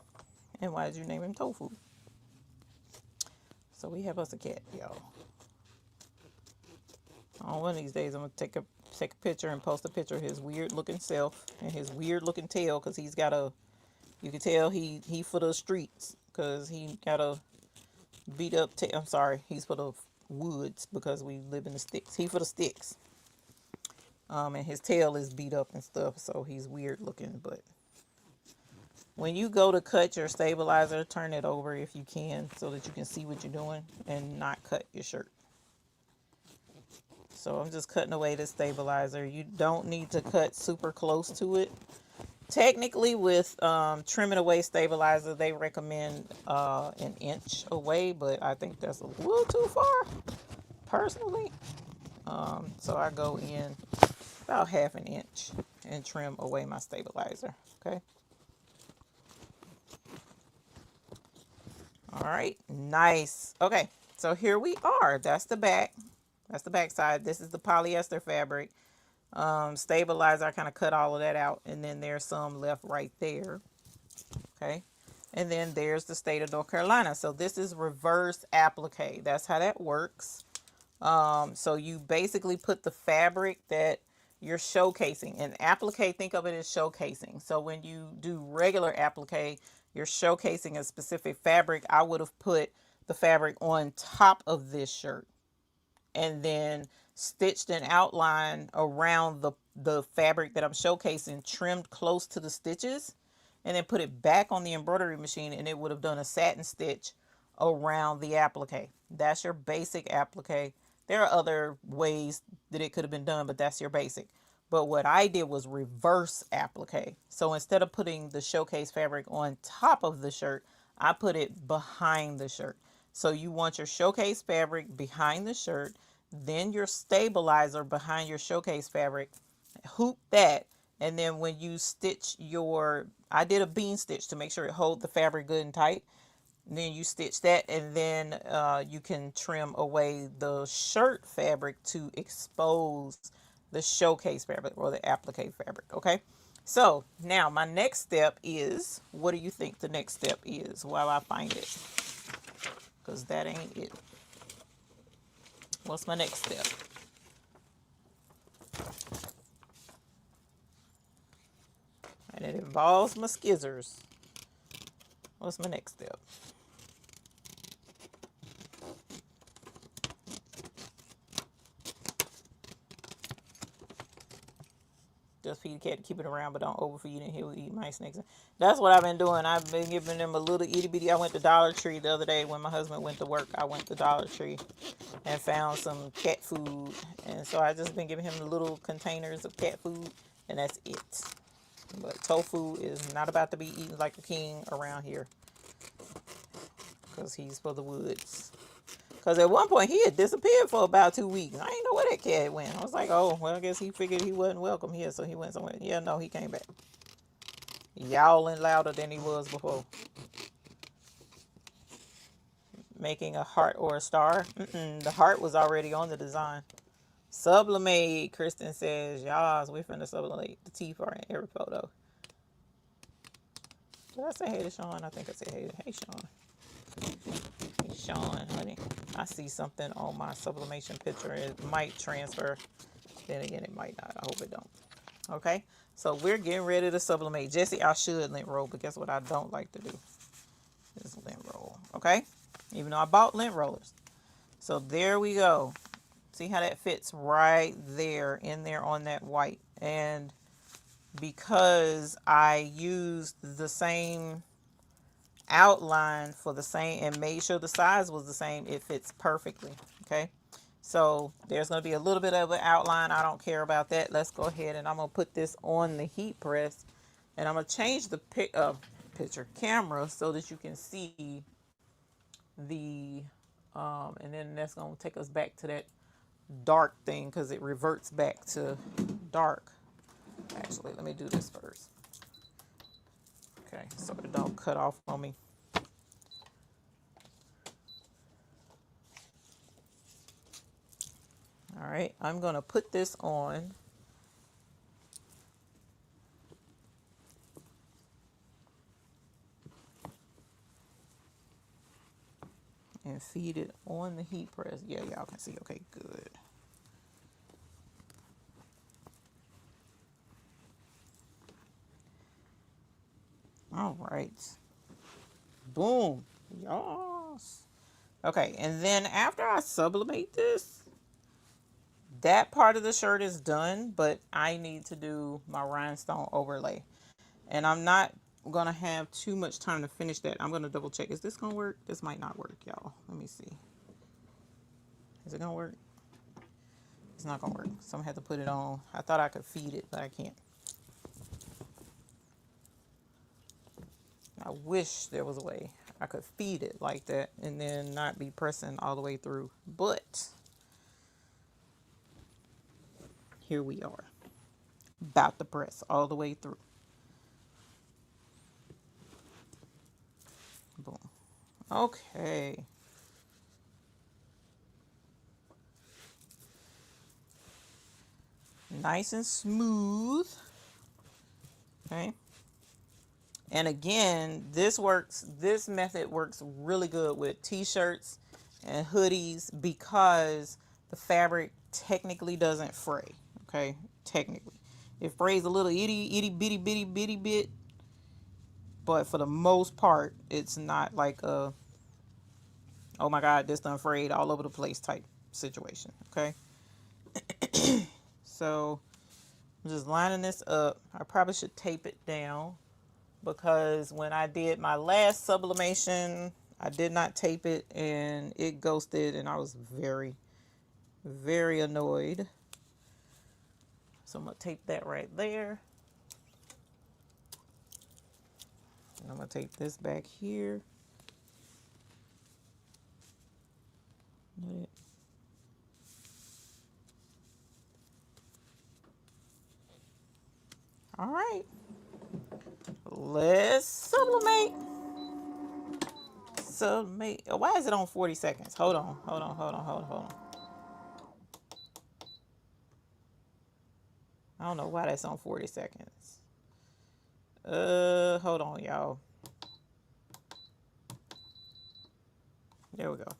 Speaker 1: And why did you name him Tofu? So we have us a cat, y'all. On one of these days, I'm gonna take a picture and post a picture of his weird looking self and his weird looking tail, because he's got a, you can tell he for the streets, because he got a beat up tail. I'm sorry, he's for the woods because we live in the sticks. He for the sticks. And his tail is beat up and stuff, so he's weird looking. But when you go to cut your stabilizer, turn it over if you can, so that you can see what you're doing and not cut your shirt. So I'm just cutting away the stabilizer. You don't need to cut super close to it. Technically, with trimming away stabilizer, they recommend an inch away, but I think that's a little too far, personally. So I go in about half an inch and trim away my stabilizer. Okay. All right. Nice. Okay. So here we are. That's the back. That's the back side. This is the polyester fabric. Stabilizer, I kind of cut all of that out, and then there's some left right there. Okay. And then there's the state of North Carolina. So this is reverse applique. That's how that works. So you basically put the fabric that you're showcasing, and applique, think of it as showcasing. So when you do regular applique, you're showcasing a specific fabric. I would have put the fabric on top of this shirt and then stitched an outline around the fabric that I'm showcasing, trimmed close to the stitches, and then put it back on the embroidery machine, and it would have done a satin stitch around the applique. That's your basic applique. There are other ways that it could have been done, but that's your basic. But what I did was reverse applique. So instead of putting the showcase fabric on top of the shirt, I put it behind the shirt. So you want your showcase fabric behind the shirt, then your stabilizer behind your showcase fabric, hoop that, and then when you stitch your, I did a bean stitch to make sure it holds the fabric good and tight. And then you stitch that, and then you can trim away the shirt fabric to expose the showcase fabric or the applique fabric. Okay. So now my next step is, what do you think the next step is while I find it? Because that ain't it. What's my next step? And it involves my skizzers. What's my next step? Just feed the cat to keep it around, but don't overfeed and he will eat mice, snakes. That's what I've been doing. I've been giving them a little itty bitty. I went to Dollar Tree the other day when my husband went to work. I went to Dollar Tree and found some cat food. And so I just been giving him the little containers of cat food, and that's it. But tofu is not about to be eaten like a king around here, because he's for the woods. Because at one point he had disappeared for about 2 weeks. I didn't know where that cat went. I was like, oh, well, I guess he figured he wasn't welcome here, so he went somewhere. Yeah, no, he came back. Yowling louder than he was before. Making a heart or a star. The heart was already on the design. Sublimate, Kristen says. Y'all, we finna sublimate. The teeth are in every photo. Did I say hey to Sean? I think I said hey. Hey, Sean. Hey, Sean, honey. I see something on my sublimation picture. It might transfer. Then again, it might not. I hope it don't. Okay. So we're getting ready to sublimate. Jesse, I should lint roll, but guess what I don't like to do? Is lint roll. Okay. Even though I bought lint rollers. So there we go. See how that fits right there, in there on that white. And because I used the same outline for the same and made sure the size was the same, it fits perfectly. Okay. So there's going to be a little bit of an outline. I don't care about that. Let's go ahead and I'm going to put this on the heat press, and I'm going to change the picture camera so that you can see the, and then that's going to take us back to that dark thing, because it reverts back to dark. Actually, let me do this first. Okay, so it don't cut off on me. All right, I'm gonna put this on. And feed it on the heat press. Yeah, y'all can see. Okay, good. All right. Boom. Yes. Okay, and then after I sublimate this, that part of the shirt is done, but I need to do my rhinestone overlay. And I'm not gonna have too much time to finish that. I'm gonna double check. Is this gonna work? This might not work, y'all. Let me see. Is it gonna work? It's not gonna work. So I'm gonna have to put it on. I thought I could feed it, but I can't. I wish there was a way I could feed it like that and then not be pressing all the way through. But here we are, about to press all the way through. Boom. Okay. Nice and smooth. Okay. And again, this method works really good with t-shirts and hoodies because the fabric technically doesn't fray. Okay, technically. It frays a little itty bitty bit, but for the most part, it's not like a, oh my God, this done frayed all over the place type situation. Okay. So I'm just lining this up. I probably should tape it down because when I did my last sublimation, I did not tape it and it ghosted and I was very, very annoyed. So I'm going to tape that right there. And I'm going to tape this back here. All right. Let's sublimate. Sublimate. Why is it on 40 seconds? Hold on. I don't know why that's on 40 seconds. Hold on, y'all. There we go.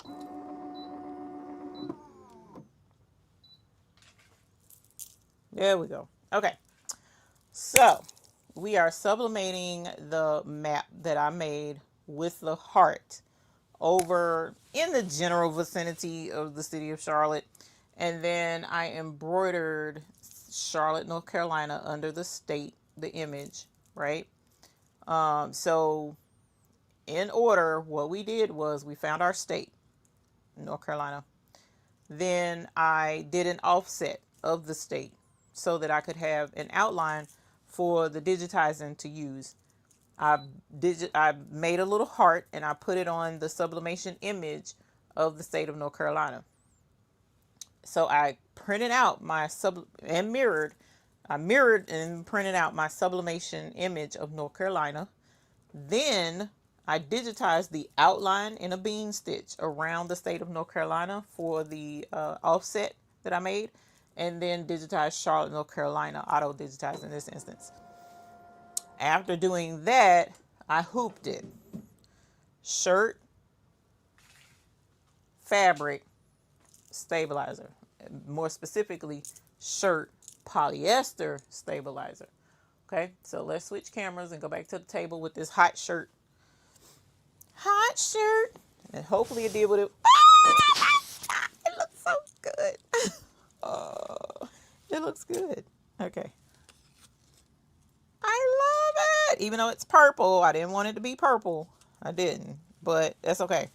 Speaker 1: There we go. Okay. So we are sublimating the map that I made with the heart over in the general vicinity of the city of Charlotte. And then I embroidered Charlotte, North Carolina under the state, the image, right? So in order, what we did was we found our state, North Carolina. Then I did an offset of the state so that I could have an outline for the digitizing to use. I made a little heart and I put it on the sublimation image of the state of North Carolina. So I printed out my I mirrored and printed out my sublimation image of North Carolina. Then I digitized the outline in a bean stitch around the state of North Carolina for the offset that I made, and then digitized Charlotte, North Carolina, auto digitized in this instance. After doing that, I hooped it. Shirt, fabric, stabilizer. More specifically, shirt, polyester, stabilizer. Okay, so let's switch cameras and go back to the table with this hot shirt. Hot shirt. And hopefully it did what it... It looks so good. Oh, it looks good. Okay. I love it. Even though it's purple, I didn't want it to be purple. I didn't, but that's okay.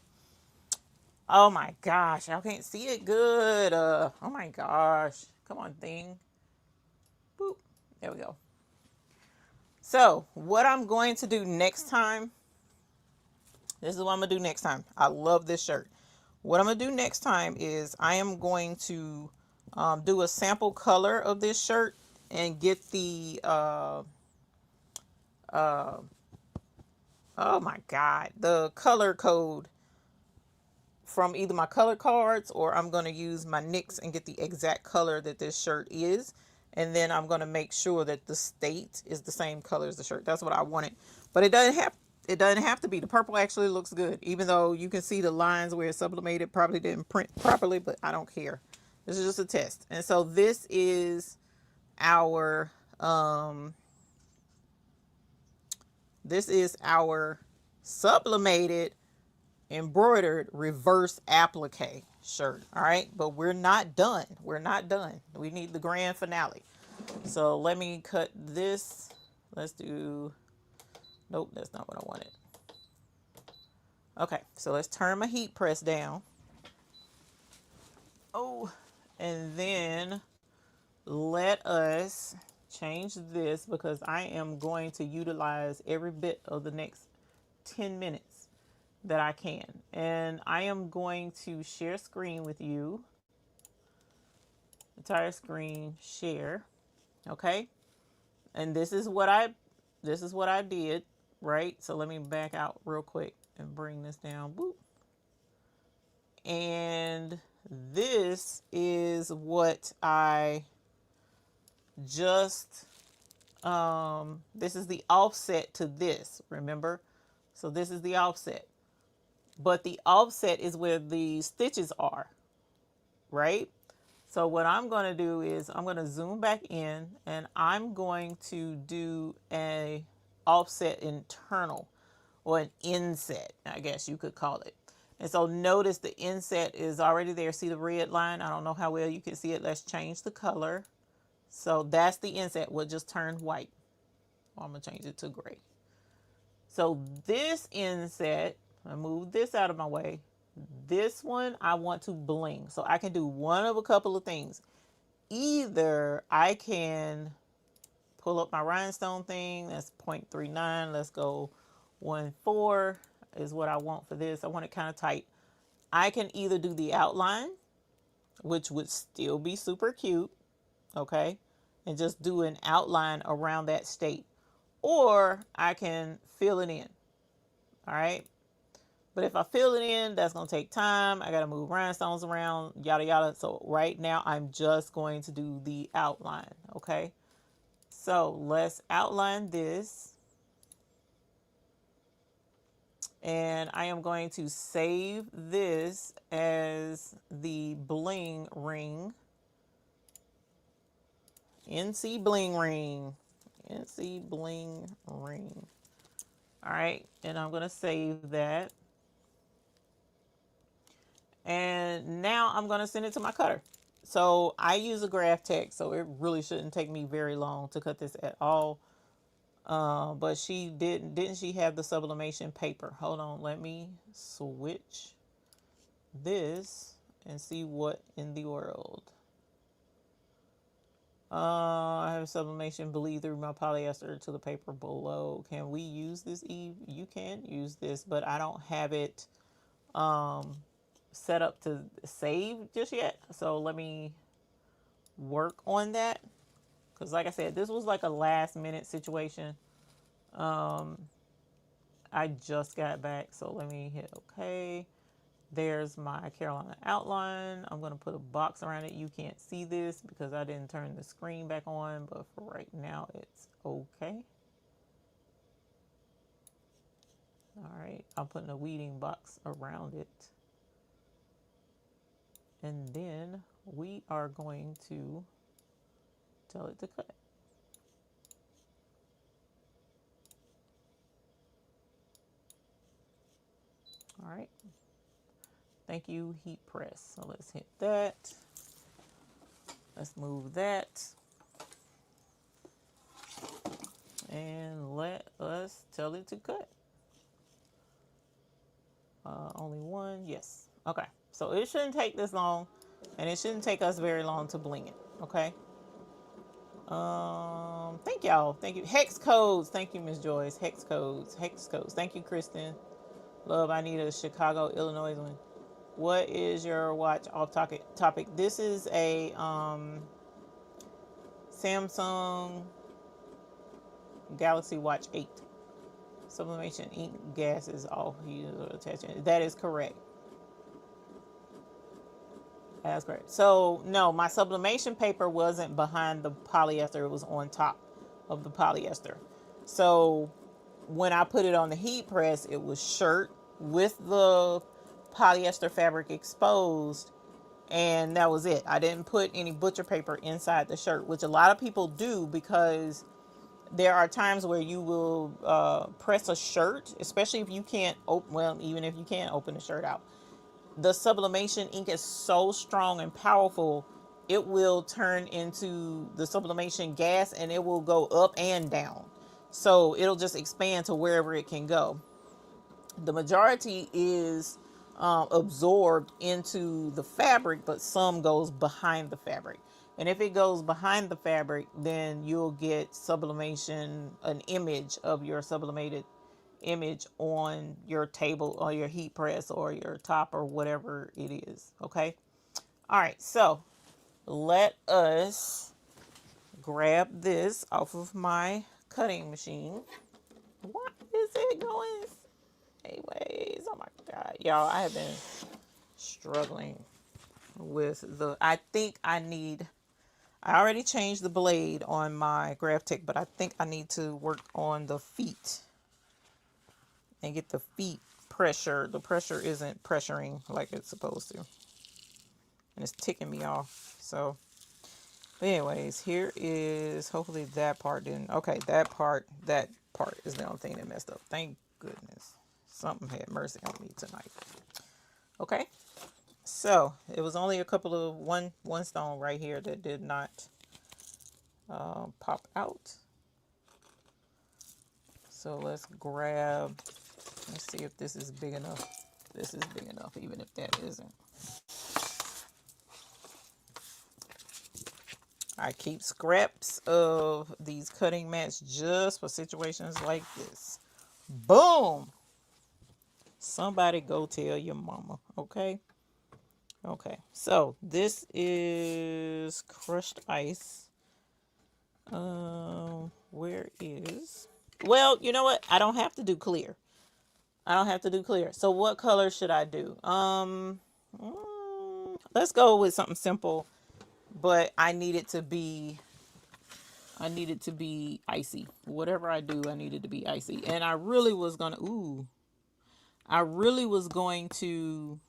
Speaker 1: Oh my gosh, I can't see it good. Oh my gosh. Come on, thing. Boop. There we go. So what I'm going to do next time, this is what I'm going to do next time. I love this shirt. What I'm going to do next time is I am going to do a sample color of this shirt and get the, oh my God, the color code from either my color cards, or I'm going to use my NYX and get the exact color that this shirt is. And then I'm going to make sure that the state is the same color as the shirt. That's what I wanted. But it doesn't have to be. The purple actually looks good, even though you can see the lines where it's sublimated probably didn't print properly, but I don't care. This is just a test. And so this is our sublimated embroidered reverse applique shirt. All right, but we're not done. We're not done. We need the grand finale. So let me cut this. Let's do, nope, that's not what I wanted. Okay, so let's turn my heat press down. Oh, and then let us change this, because I am going to utilize every bit of the next 10 minutes that I can. And I am going to share screen with you. Entire screen share. Okay. And this is what I did, right? So let me back out real quick and bring this down. Boop. And this is what I just this is the offset to this, remember? So this is the offset. But the offset is where the stitches are, right? So what I'm going to do is I'm going to zoom back in, and I'm going to do a offset internal, or an inset, I guess you could call it. And so notice the inset is already there. See the red line? I don't know how well you can see it. Let's change the color. So that's the inset. We'll just turn white. I'm going to change it to gray. So this inset, I move this out of my way. This one I want to bling. So I can do one of a couple of things. Either I can pull up my rhinestone thing. That's 0.39. Let's go 1.4 is what I want for this. I want it kind of tight. I can either do the outline, which would still be super cute. Okay. And just do an outline around that state. Or I can fill it in. All right. But if I fill it in, that's going to take time. I got to move rhinestones around, yada, yada. So right now, I'm just going to do the outline, okay? So let's outline this. And I am going to save this as the bling ring. NC bling ring. NC bling ring. All right. And I'm going to save that. And now I'm going to send it to my cutter. So I use a graph tech, so it really shouldn't take me very long to cut this at all. But she didn't she have the sublimation paper? Hold on, let me switch this and see what in the world. I have sublimation bleed through my polyester to the paper below. Can we use this, Eve? You can use this, but I don't have it set up to save just yet. So let me work on that. Because like I said, this was like a last minute situation. I just got back. So let me hit OK. There's my Carolina outline. I'm going to put a box around it. You can't see this because I didn't turn the screen back on. But for right now, it's OK. All right. I'm putting a weeding box around it. And then we are going to tell it to cut. All right. Thank you, heat press. So let's hit that. Let's move that. And let us tell it to cut. Only one, yes. Okay. So it shouldn't take this long, and it shouldn't take us very long to bling it. Okay. Thank y'all. Thank you. Hex codes. Thank you, Miss Joyce. Hex codes. Hex codes. Thank you, Kristen. Love, I need a Chicago, Illinois one. What is your watch off topic? This is a Samsung Galaxy Watch 8. Sublimation ink gas is off. You attaching. That is correct. That's correct. So no, my sublimation paper wasn't behind the polyester. It was on top of the polyester. So when I put it on the heat press, it was shirt with the polyester fabric exposed, and that was it. I didn't put any butcher paper inside the shirt, which a lot of people do because there are times where you will press a shirt, especially if you can't open, well, even if you can't open the shirt out. The sublimation ink is so strong and powerful, it will turn into the sublimation gas and it will go up and down. So it'll just expand to wherever it can go. The majority is absorbed into the fabric, but some goes behind the fabric. And if it goes behind the fabric, then you'll get sublimation, an image of your sublimated image on your table or your heat press or your top or whatever it is. Okay. All right. So let us grab this off of my cutting machine. What is it going anyways? Oh my God. Y'all, I have been struggling with I think I already changed the blade on my Graphic, but I think I need to work on the feet and get the feet pressure. The pressure isn't pressuring like it's supposed to. And it's ticking me off. So, but anyways, here is, hopefully that part didn't, okay, that part is the only thing that messed up. Thank goodness. Something had mercy on me tonight. Okay. So, it was only a couple of, one stone right here that did not pop out. So let's see if this is big enough. This is big enough, even if that isn't. I keep scraps of these cutting mats just for situations like this. Boom! Somebody go tell your mama, okay? Okay, so this is crushed ice. Where is... Well, you know what? I don't have to do clear. So what color should I do? Let's go with something simple, but I need it to be icy. Whatever I do, I need it to be icy. And I really was going to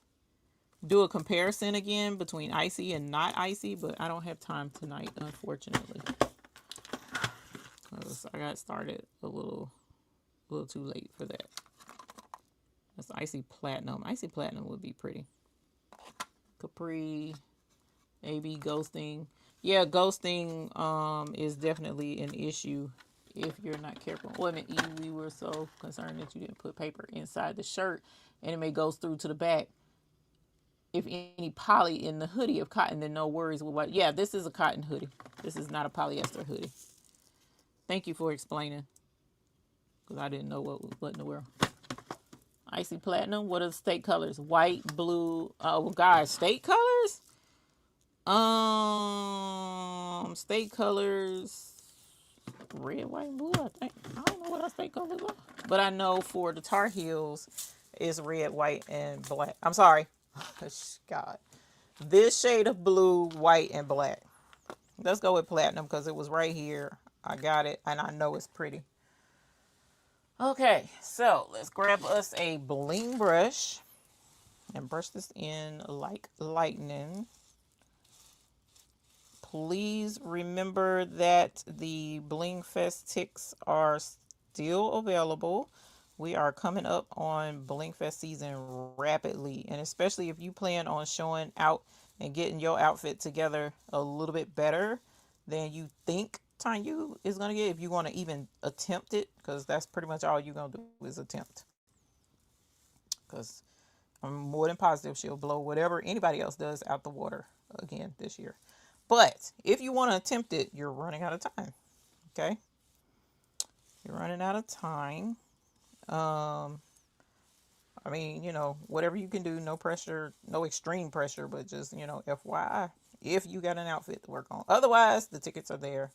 Speaker 1: do a comparison again between icy and not icy, but I don't have time tonight, unfortunately. Because I got started a little too late for that. That's icy platinum. Icy platinum would be pretty. Capri, maybe ghosting. Yeah, ghosting is definitely an issue if you're not careful. Wait a minute, Eve, we were so concerned that you didn't put paper inside the shirt and it may go through to the back. If any poly in the hoodie of cotton, then no worries with what. Yeah, this is a cotton hoodie. This is not a polyester hoodie. Thank you for explaining, because I didn't know what in the world. Icy platinum. What are the state colors? White, blue. Oh God, state colors. State colors. Red, white, and blue. I think. I don't know what our state colors are, but I know for the Tar Heels is red, white, and black. I'm sorry. God. This shade of blue, white, and black. Let's go with platinum because it was right here. I got it, and I know it's pretty. Okay, so let's grab us a bling brush and brush this in like lightning. Please remember that the Bling Fest ticks are still available. We are coming up on Bling Fest season rapidly, and especially if you plan on showing out and getting your outfit together a little bit better than you think time you is going to get, if you want to even attempt it, because that's pretty much all you're going to do is attempt. Because I'm more than positive she'll blow whatever anybody else does out the water again this year. But if you want to attempt it, you're running out of time. Okay? You're running out of time. I mean, you know, whatever you can do, no pressure, no extreme pressure, but just, you know, FYI, if you got an outfit to work on. Otherwise, the tickets are there.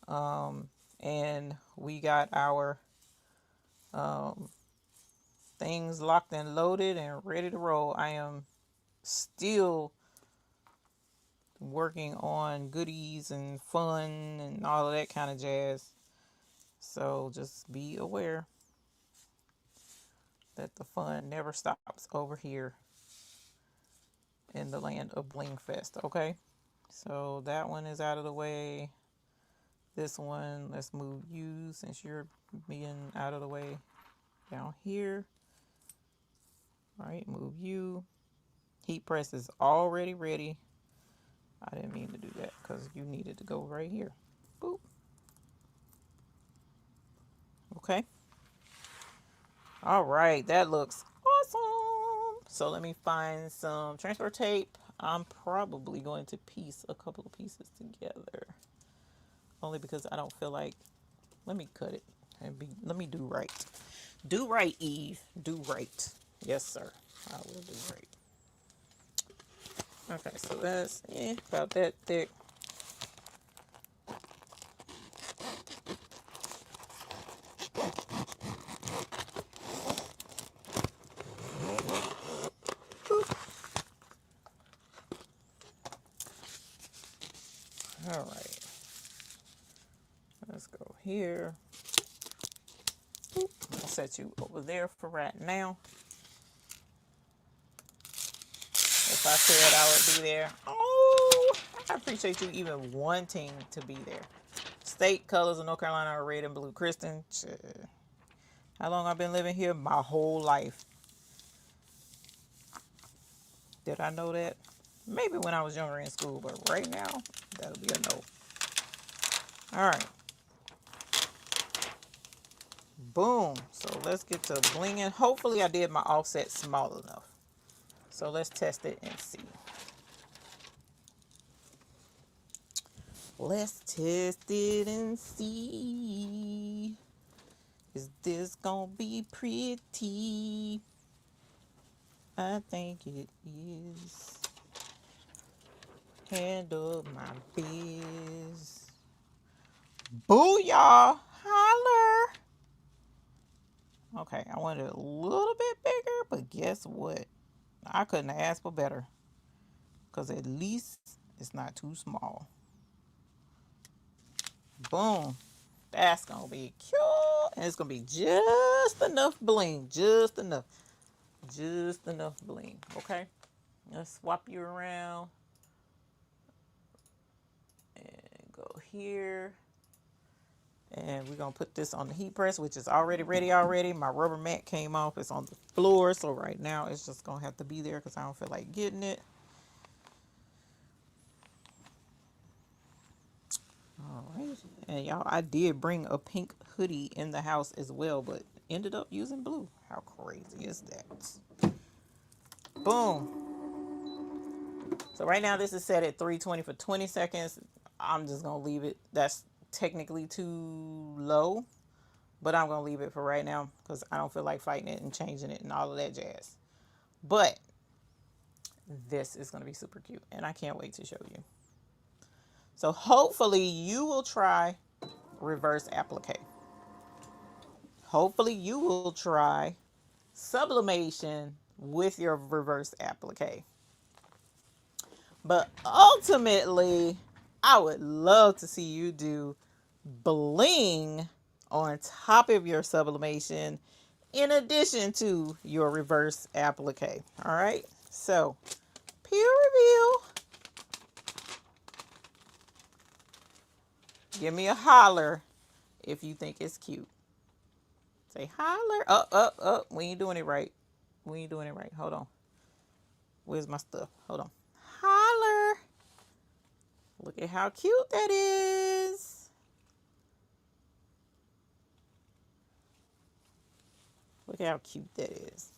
Speaker 1: And we got our things locked and loaded and ready to roll. I am still working on goodies and fun and all of that kind of jazz. So just be aware that the fun never stops over here in the land of Bling Fest, okay? So that one is out of the way. This one, let's move you since you're being out of the way down here. All right, move you. Heat press is already ready. I didn't mean to do that because you needed to go right here. Boop. Okay. All right, that looks awesome. So let me find some transfer tape. I'm probably going to piece a couple of pieces together. Only because I don't feel like, let me cut it and let me do right. Do right, Eve. Do right. Yes, sir. I will do right. Okay, so that's about that thick. All right. Let's go here. I'll set you over there for right now. If I said I would be there. Oh, I appreciate you even wanting to be there. State colors of North Carolina are red and blue. Kristen, how long I've been living here? My whole life. Did I know that? Maybe when I was younger in school, but right now, that'll be a no. All right. Boom. So let's get to blinging. Hopefully I did my offset small enough. So let's test it and see. Let's test it and see. Is this gonna be pretty? I think it is. Handle my biz. Booyah! Holler! Okay, I wanted it a little bit bigger, but guess what? I couldn't have asked for better. Because at least it's not too small. Boom. That's going to be cute. And it's going to be just enough bling. Just enough. Just enough bling. Okay? Let's swap you around. And go here. And we're going to put this on the heat press, which is already ready already. My rubber mat came off. It's on the floor. So right now it's just going to have to be there because I don't feel like getting it. All right. And y'all, I did bring a pink hoodie in the house as well, but ended up using blue. How crazy is that? Boom. So right now this is set at 320 for 20 seconds. I'm just going to leave it. That's technically too low, but I'm going to leave it for right now because I don't feel like fighting it and changing it and all of that jazz. But this is going to be super cute and I can't wait to show you. So hopefully you will try reverse applique. Hopefully you will try sublimation with your reverse applique. But ultimately, I would love to see you do bling on top of your sublimation in addition to your reverse applique. All right, so peer review. Give me a holler if you think it's cute. Say holler. Up. We ain't doing it right. We ain't doing it right. Hold on. Where's my stuff? Hold on. Holler. Look at how cute that is. Look at how cute that is.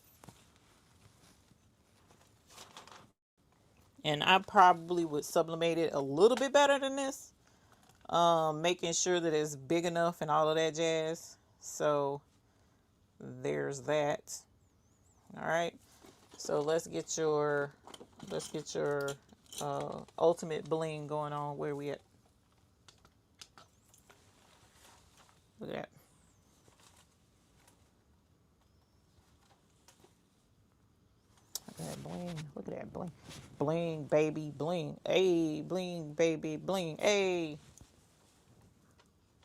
Speaker 1: And I probably would sublimate it a little bit better than this. Making sure that it's big enough and all of that jazz. So there's that. All right. So let's get your ultimate bling going on. Where we at? Look at that. Okay, that bling. Look at that bling. Bling, baby, bling. Hey, bling, baby, bling. Hey.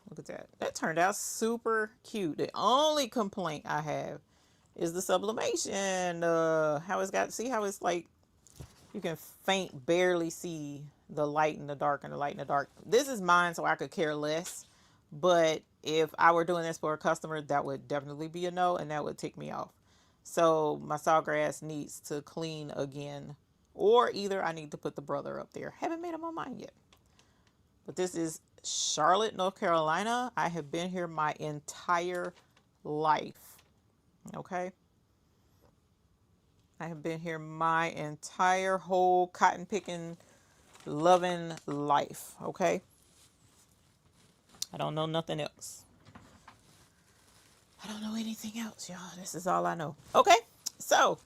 Speaker 1: Look at that. That turned out super cute. The only complaint I have is the sublimation. How it's got, see how it's like, you can barely see the light and the dark and the light and the dark. This is mine, so I could care less. But if I were doing this for a customer, that would definitely be a no, and that would tick me off. So my sawgrass needs to clean again, or either I need to put the brother up there. Haven't made up my mind yet. But this is Charlotte, North Carolina. I have been here my entire life. Okay. I have been here my entire whole cotton picking, loving life. Okay. I don't know nothing else. I don't know anything else, y'all. This is all I know. Okay. So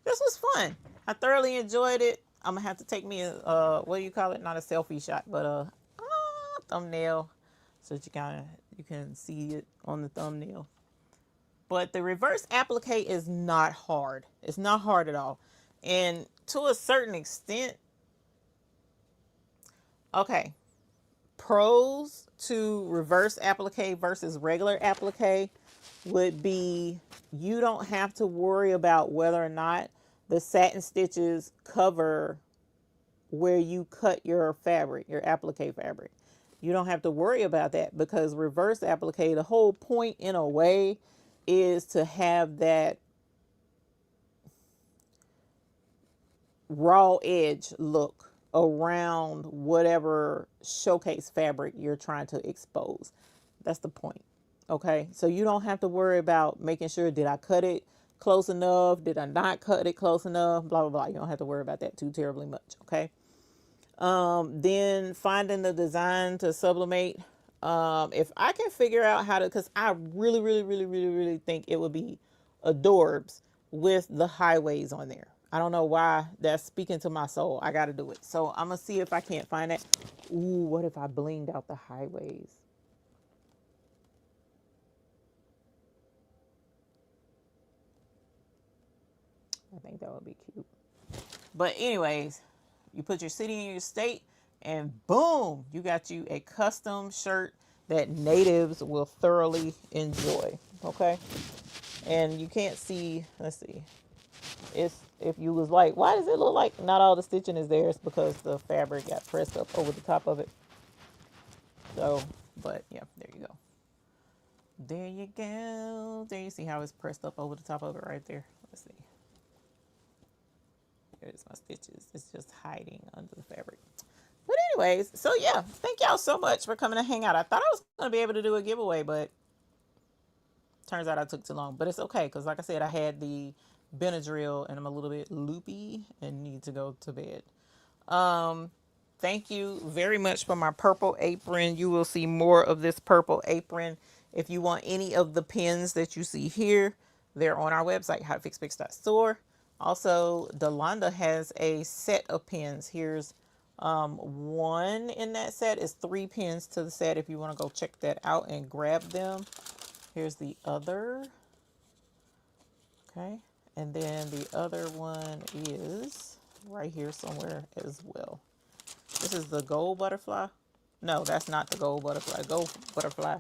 Speaker 1: this was fun. I thoroughly enjoyed it. I'm gonna have to take me a what do you call it? Not a selfie shot, but a thumbnail, so that you can see it on the thumbnail. But the reverse applique is not hard. It's not hard at all. And to a certain extent, okay, pros to reverse applique versus regular applique would be you don't have to worry about whether or not the satin stitches cover where you cut your fabric, your applique fabric. You don't have to worry about that, because reverse applique, the whole point in a way is to have that raw edge look around whatever showcase fabric you're trying to expose. That's the point. Okay. So you don't have to worry about making sure, did I cut it close enough? Did I not cut it close enough? Blah, blah, blah. You don't have to worry about that too terribly much. Okay. Then finding the design to sublimate. If I can figure out how to, because I really think it would be adorbs with the highways on there. I don't know why that's speaking to my soul. I got to do it. So I'm going to see if I can't find that. Ooh, what if I blinged out the highways? I think that would be cute. But anyways, you put your city and your state, and boom, you got you a custom shirt that natives will thoroughly enjoy. Okay. And you can't see, let's see. It's, if you was like, why does it look like not all the stitching is there? It's because the fabric got pressed up over the top of it. So, but yeah, there you go. There you go. There you see how it's pressed up over the top of it right there. Let's see. There's my stitches. It's just hiding under the fabric. But anyways, so yeah, thank y'all so much for coming to hang out. I thought I was going to be able to do a giveaway, but turns out I took too long. But it's okay, because like I said, I had the Benadryl and I'm a little bit loopy and need to go to bed. Thank you very much for my purple apron. You will see more of this purple apron. If you want any of the pins that you see here, they're on our website, hotfixpicks.store. Also, Delonda has a set of pins. Here's one in that set. Is 3 pins to the set if you want to go check that out and grab them. Here's the other. Okay. And then the other one is right here somewhere as well. This is the gold butterfly. No, that's not the gold butterfly. Gold butterfly,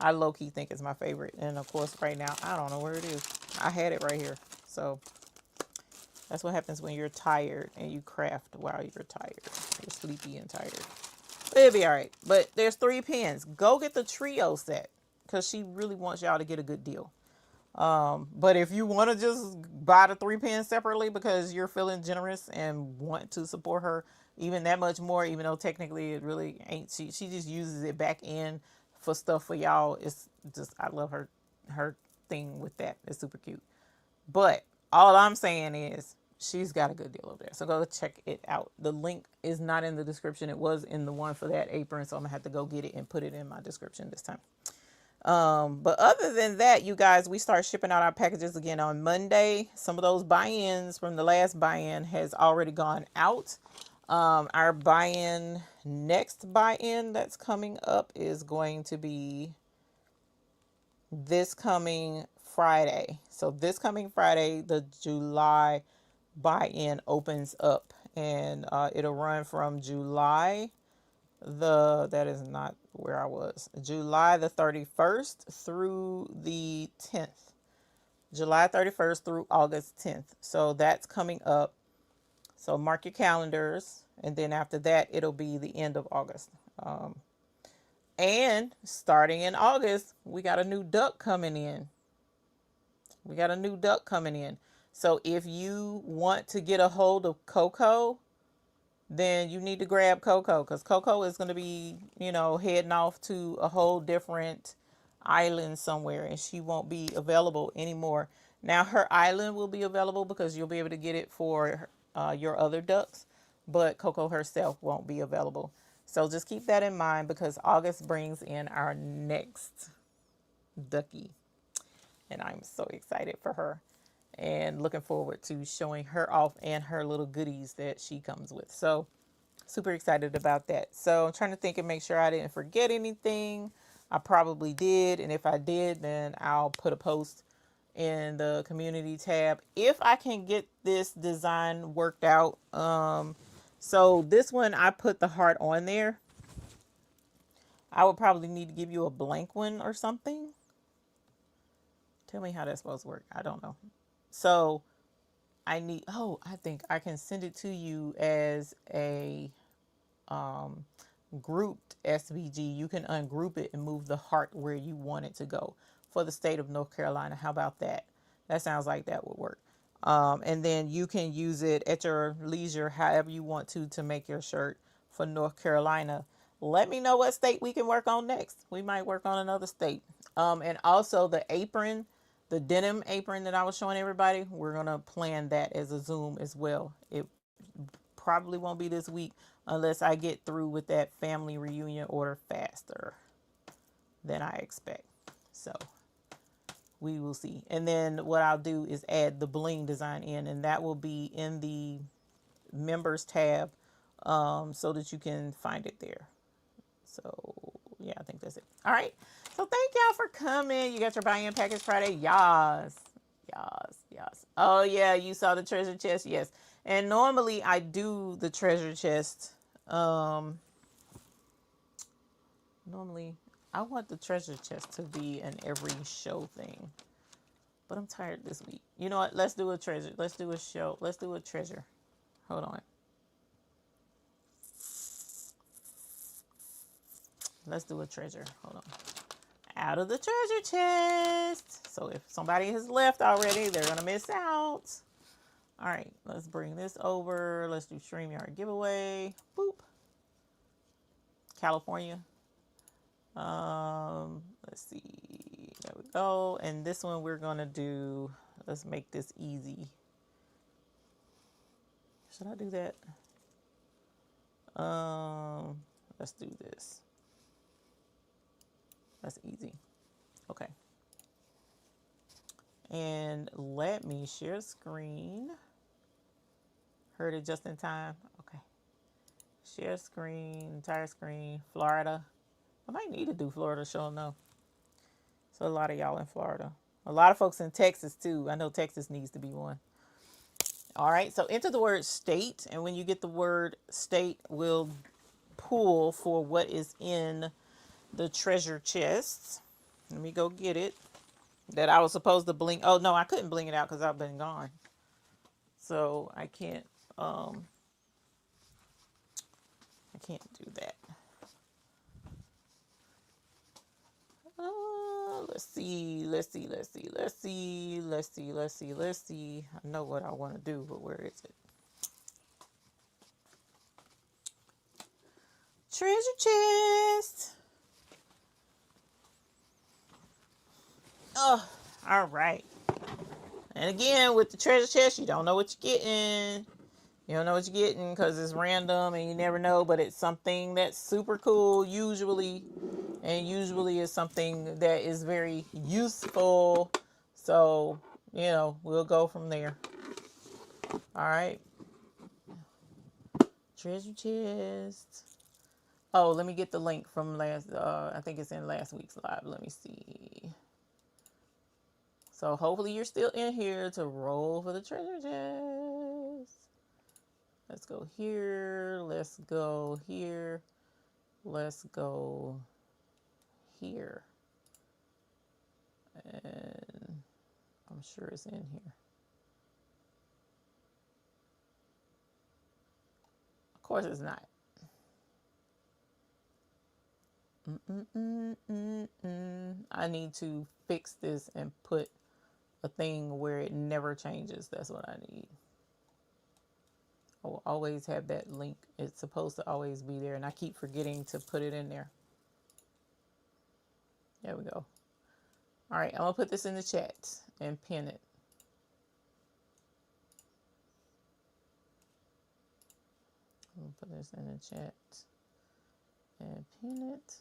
Speaker 1: I low-key think is my favorite. And of course, right now, I don't know where it is. I had it right here. So that's what happens when you're tired and you craft while you're tired. You're sleepy and tired. But it'll be all right. But there's 3 pins. Go get the trio set, because she really wants y'all to get a good deal. But if you want to just buy the 3 pins separately because you're feeling generous and want to support her even that much more, even though technically it really ain't, she just uses it back in for stuff for y'all. It's just, I love her thing with that. It's super cute. But all I'm saying is she's got a good deal over there. So go check it out. The link is not in the description. It was in the one for that apron. So I'm gonna have to go get it and put it in my description this time. But other than that, you guys, we start shipping out our packages again on Monday. Some of those buy-ins from the last buy-in has already gone out. Our buy-in, next buy-in that's coming up is going to be this coming Friday. So this coming Friday, the July buy-in opens up, and it'll run from July that is not where I was, July the 31st through the 10th. July 31st through August 10th. So that's coming up. So mark your calendars, and then after that it'll be the end of August. And starting in August, we got a new duck coming in. So if you want to get a hold of Coco, then you need to grab Coco, because Coco is going to be, heading off to a whole different island somewhere, and she won't be available anymore. Now her island will be available because you'll be able to get it for your other ducks, but Coco herself won't be available. So just keep that in mind, because August brings in our next ducky, and I'm so excited for her and looking forward to showing her off and her little goodies that she comes with. So super excited about that. So I'm trying to think and make sure I didn't forget anything. I probably did, and if I did, then I'll put a post in the community tab if I can get this design worked out. So this one, I put the heart on there. I would probably need to give you a blank one or something. Tell me how that's supposed to work. I don't know. So I think I can send it to you as a grouped SVG. You can ungroup it and move the heart where you want it to go for the state of North Carolina. How about that? That sounds like that would work. And then you can use it at your leisure, however you want to make your shirt for North Carolina. Let me know what state we can work on next. We might work on another state. And also the apron, the denim apron that I was showing everybody, we're going to plan that as a Zoom as well. It probably won't be this week unless I get through with that family reunion order faster than I expect. So we will see. And then what I'll do is add the bling design in, and that will be in the members tab, so that you can find it there. So yeah, I think that's it. All right. So thank y'all for coming. You got your buy-in package Friday. Yas. Oh yeah, you saw the treasure chest. Yes. And normally I do the treasure chest. Normally I want the treasure chest to be an every show thing, but I'm tired this week. You know what? Let's do a treasure. Let's do a show. Let's do a treasure. Hold on. Let's do a treasure. Hold on. Out of the treasure chest. So if somebody has left already, they're going to miss out. All right. Let's bring this over. Let's do StreamYard giveaway. Boop. California. Let's see. There we go. And this one we're going to do, let's make this easy. Should I do that? Let's do this. That's easy. Okay. And let me share screen. Heard it just in time. Okay. Share screen, entire screen, Florida. I might need to do Florida, show no. So a lot of y'all in Florida. A lot of folks in Texas too. I know Texas needs to be one. All right. So enter the word state. And when you get the word state, we'll pull for what is in the treasure chests. Let me go get it. That I was supposed to bling. Oh no, I couldn't bling it out because I've been gone. So I can't do that. Let's see. I know what I want to do, but where is it? Treasure chest. Oh, all right. And again, with the treasure chest, you don't know what you're getting. You don't know what you're getting because it's random and you never know, but it's something that's super cool usually. And usually is something that is very useful. So, we'll go from there. All right. Treasure chest. Oh, let me get the link from last, I think it's in last week's live. Let me see. So hopefully you're still in here to roll for the treasure chest. Let's go here. Let's go here. Let's go here. And I'm sure it's in here. Of course it's not. I need to fix this and put a thing where it never changes. That's what I need. I will always have that link. It's supposed to always be there, and I keep forgetting to put it in there. There we go. All right, I'm going to put this in the chat and pin it. I'm going to put this in the chat and pin it.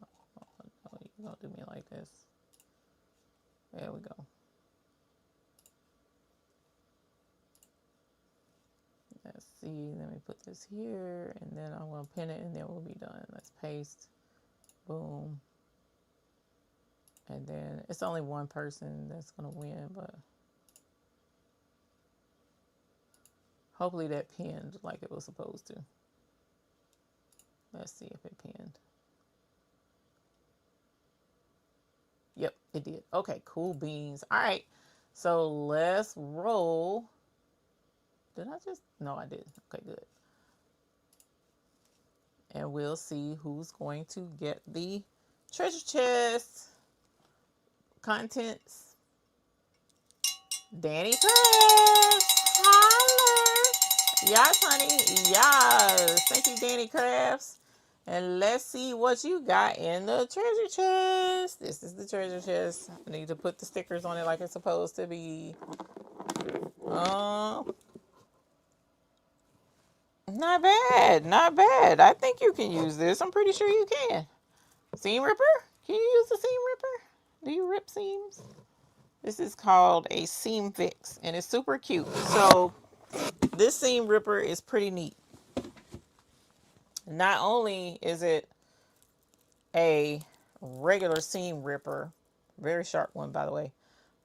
Speaker 1: Oh, no, you don't do me like this. There we go. Let's see, let me put this here, and then I'm going to pin it, and then we'll be done. Let's paste. Boom. And then it's only one person that's going to win, but hopefully that pinned like it was supposed to. Let's see if it pinned. Yep, it did. Okay, cool beans. All right, so let's roll. Did I just? No, I didn't. Okay, good. And we'll see who's going to get the treasure chest contents. Danny Crafts. Holler. Yes, honey. Yes. Thank you, Danny Crafts. And let's see what you got in the treasure chest. This is the treasure chest. I need to put the stickers on it like it's supposed to be. Not bad. Not bad. I think you can use this. I'm pretty sure you can. Seam ripper? Can you use the seam ripper? Do you rip seams? This is called a seam fix, and it's super cute. So this seam ripper is pretty neat. Not only is it a regular seam ripper, very sharp one by the way,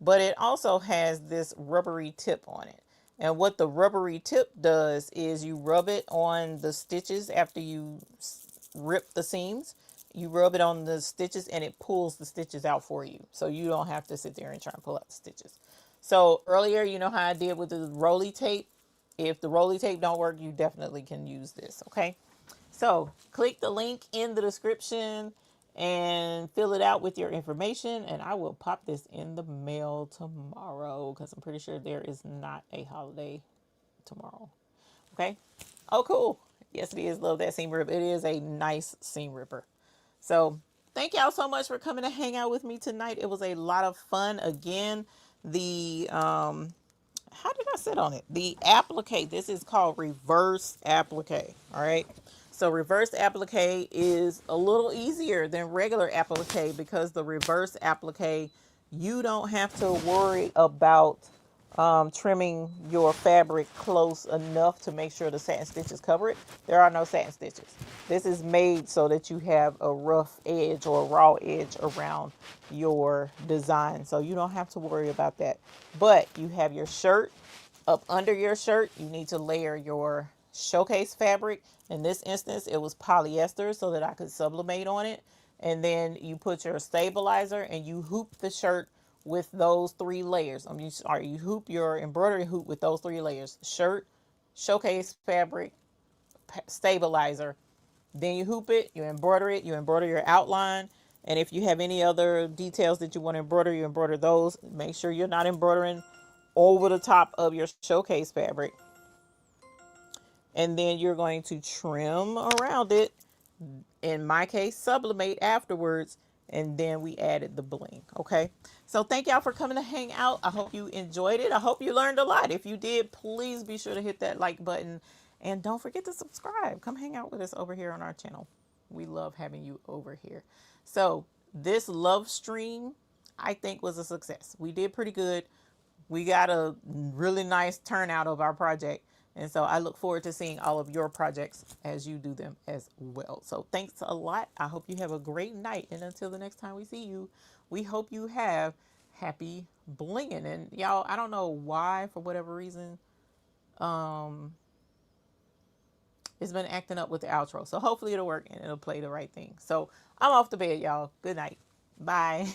Speaker 1: but it also has this rubbery tip on it. And what the rubbery tip does is you rub it on the stitches after you rip the seams. You rub it on the stitches and it pulls the stitches out for you. So you don't have to sit there and try and pull out the stitches. So earlier, you know how I did with the roly tape? If the roly tape don't work, you definitely can use this, okay? So click the link in the description and fill it out with your information, and I will pop this in the mail tomorrow because I'm pretty sure there is not a holiday tomorrow. Okay. Oh, cool. Yes, it is. Love that seam ripper. It is a nice seam ripper. So thank y'all so much for coming to hang out with me tonight. It was a lot of fun. Again, the how did I sit on it? The applique. This is called reverse applique. All right. So reverse applique is a little easier than regular applique because the reverse applique, you don't have to worry about trimming your fabric close enough to make sure the satin stitches cover it. There are no satin stitches. This is made so that you have a rough edge or a raw edge around your design. So you don't have to worry about that. But you have your shirt. Up under your shirt, you need to layer your showcase fabric. In this instance, it was polyester so that I could sublimate on it. And then you put your stabilizer and you hoop the shirt with those 3 layers. You hoop your embroidery hoop with those 3 layers. Shirt, showcase fabric, stabilizer. Then you hoop it, you embroider your outline. And if you have any other details that you want to embroider, you embroider those. Make sure you're not embroidering over the top of your showcase fabric. And then you're going to trim around it. In my case, sublimate afterwards. And then we added the bling. Okay. So thank y'all for coming to hang out. I hope you enjoyed it. I hope you learned a lot. If you did, please be sure to hit that like button. And don't forget to subscribe. Come hang out with us over here on our channel. We love having you over here. So this Lovestream, I think, was a success. We did pretty good. We got a really nice turnout of our project. And so I look forward to seeing all of your projects as you do them as well. So thanks a lot. I hope you have a great night. And until the next time we see you, we hope you have happy blinging. And y'all, I don't know why, for whatever reason, it's been acting up with the outro. So hopefully it'll work and it'll play the right thing. So I'm off to bed, y'all. Good night. Bye.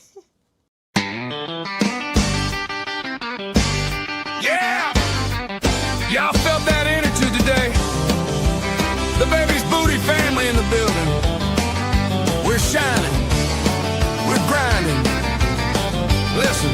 Speaker 2: Yeah! Y'all felt that energy today. The baby's booty family in the building. We're shining. We're grinding. Listen,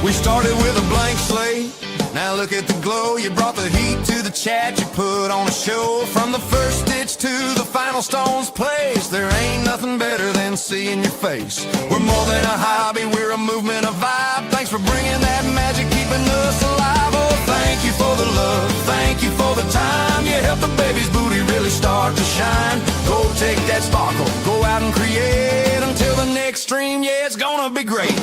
Speaker 2: we started with a blank slate. Now look at the glow. You brought the heat to the chat. You put on a show. From the first stitch to the final stones placed, there ain't nothing better than seeing your face. We're more than a hobby. We're a movement, a vibe. Thanks for bringing that magic, keeping us alive. Oh, thank you for the love. Thank you for the time. You helped the baby's booty really start to shine. Go take that sparkle. Go out and create until the next stream. Yeah, it's gonna be great.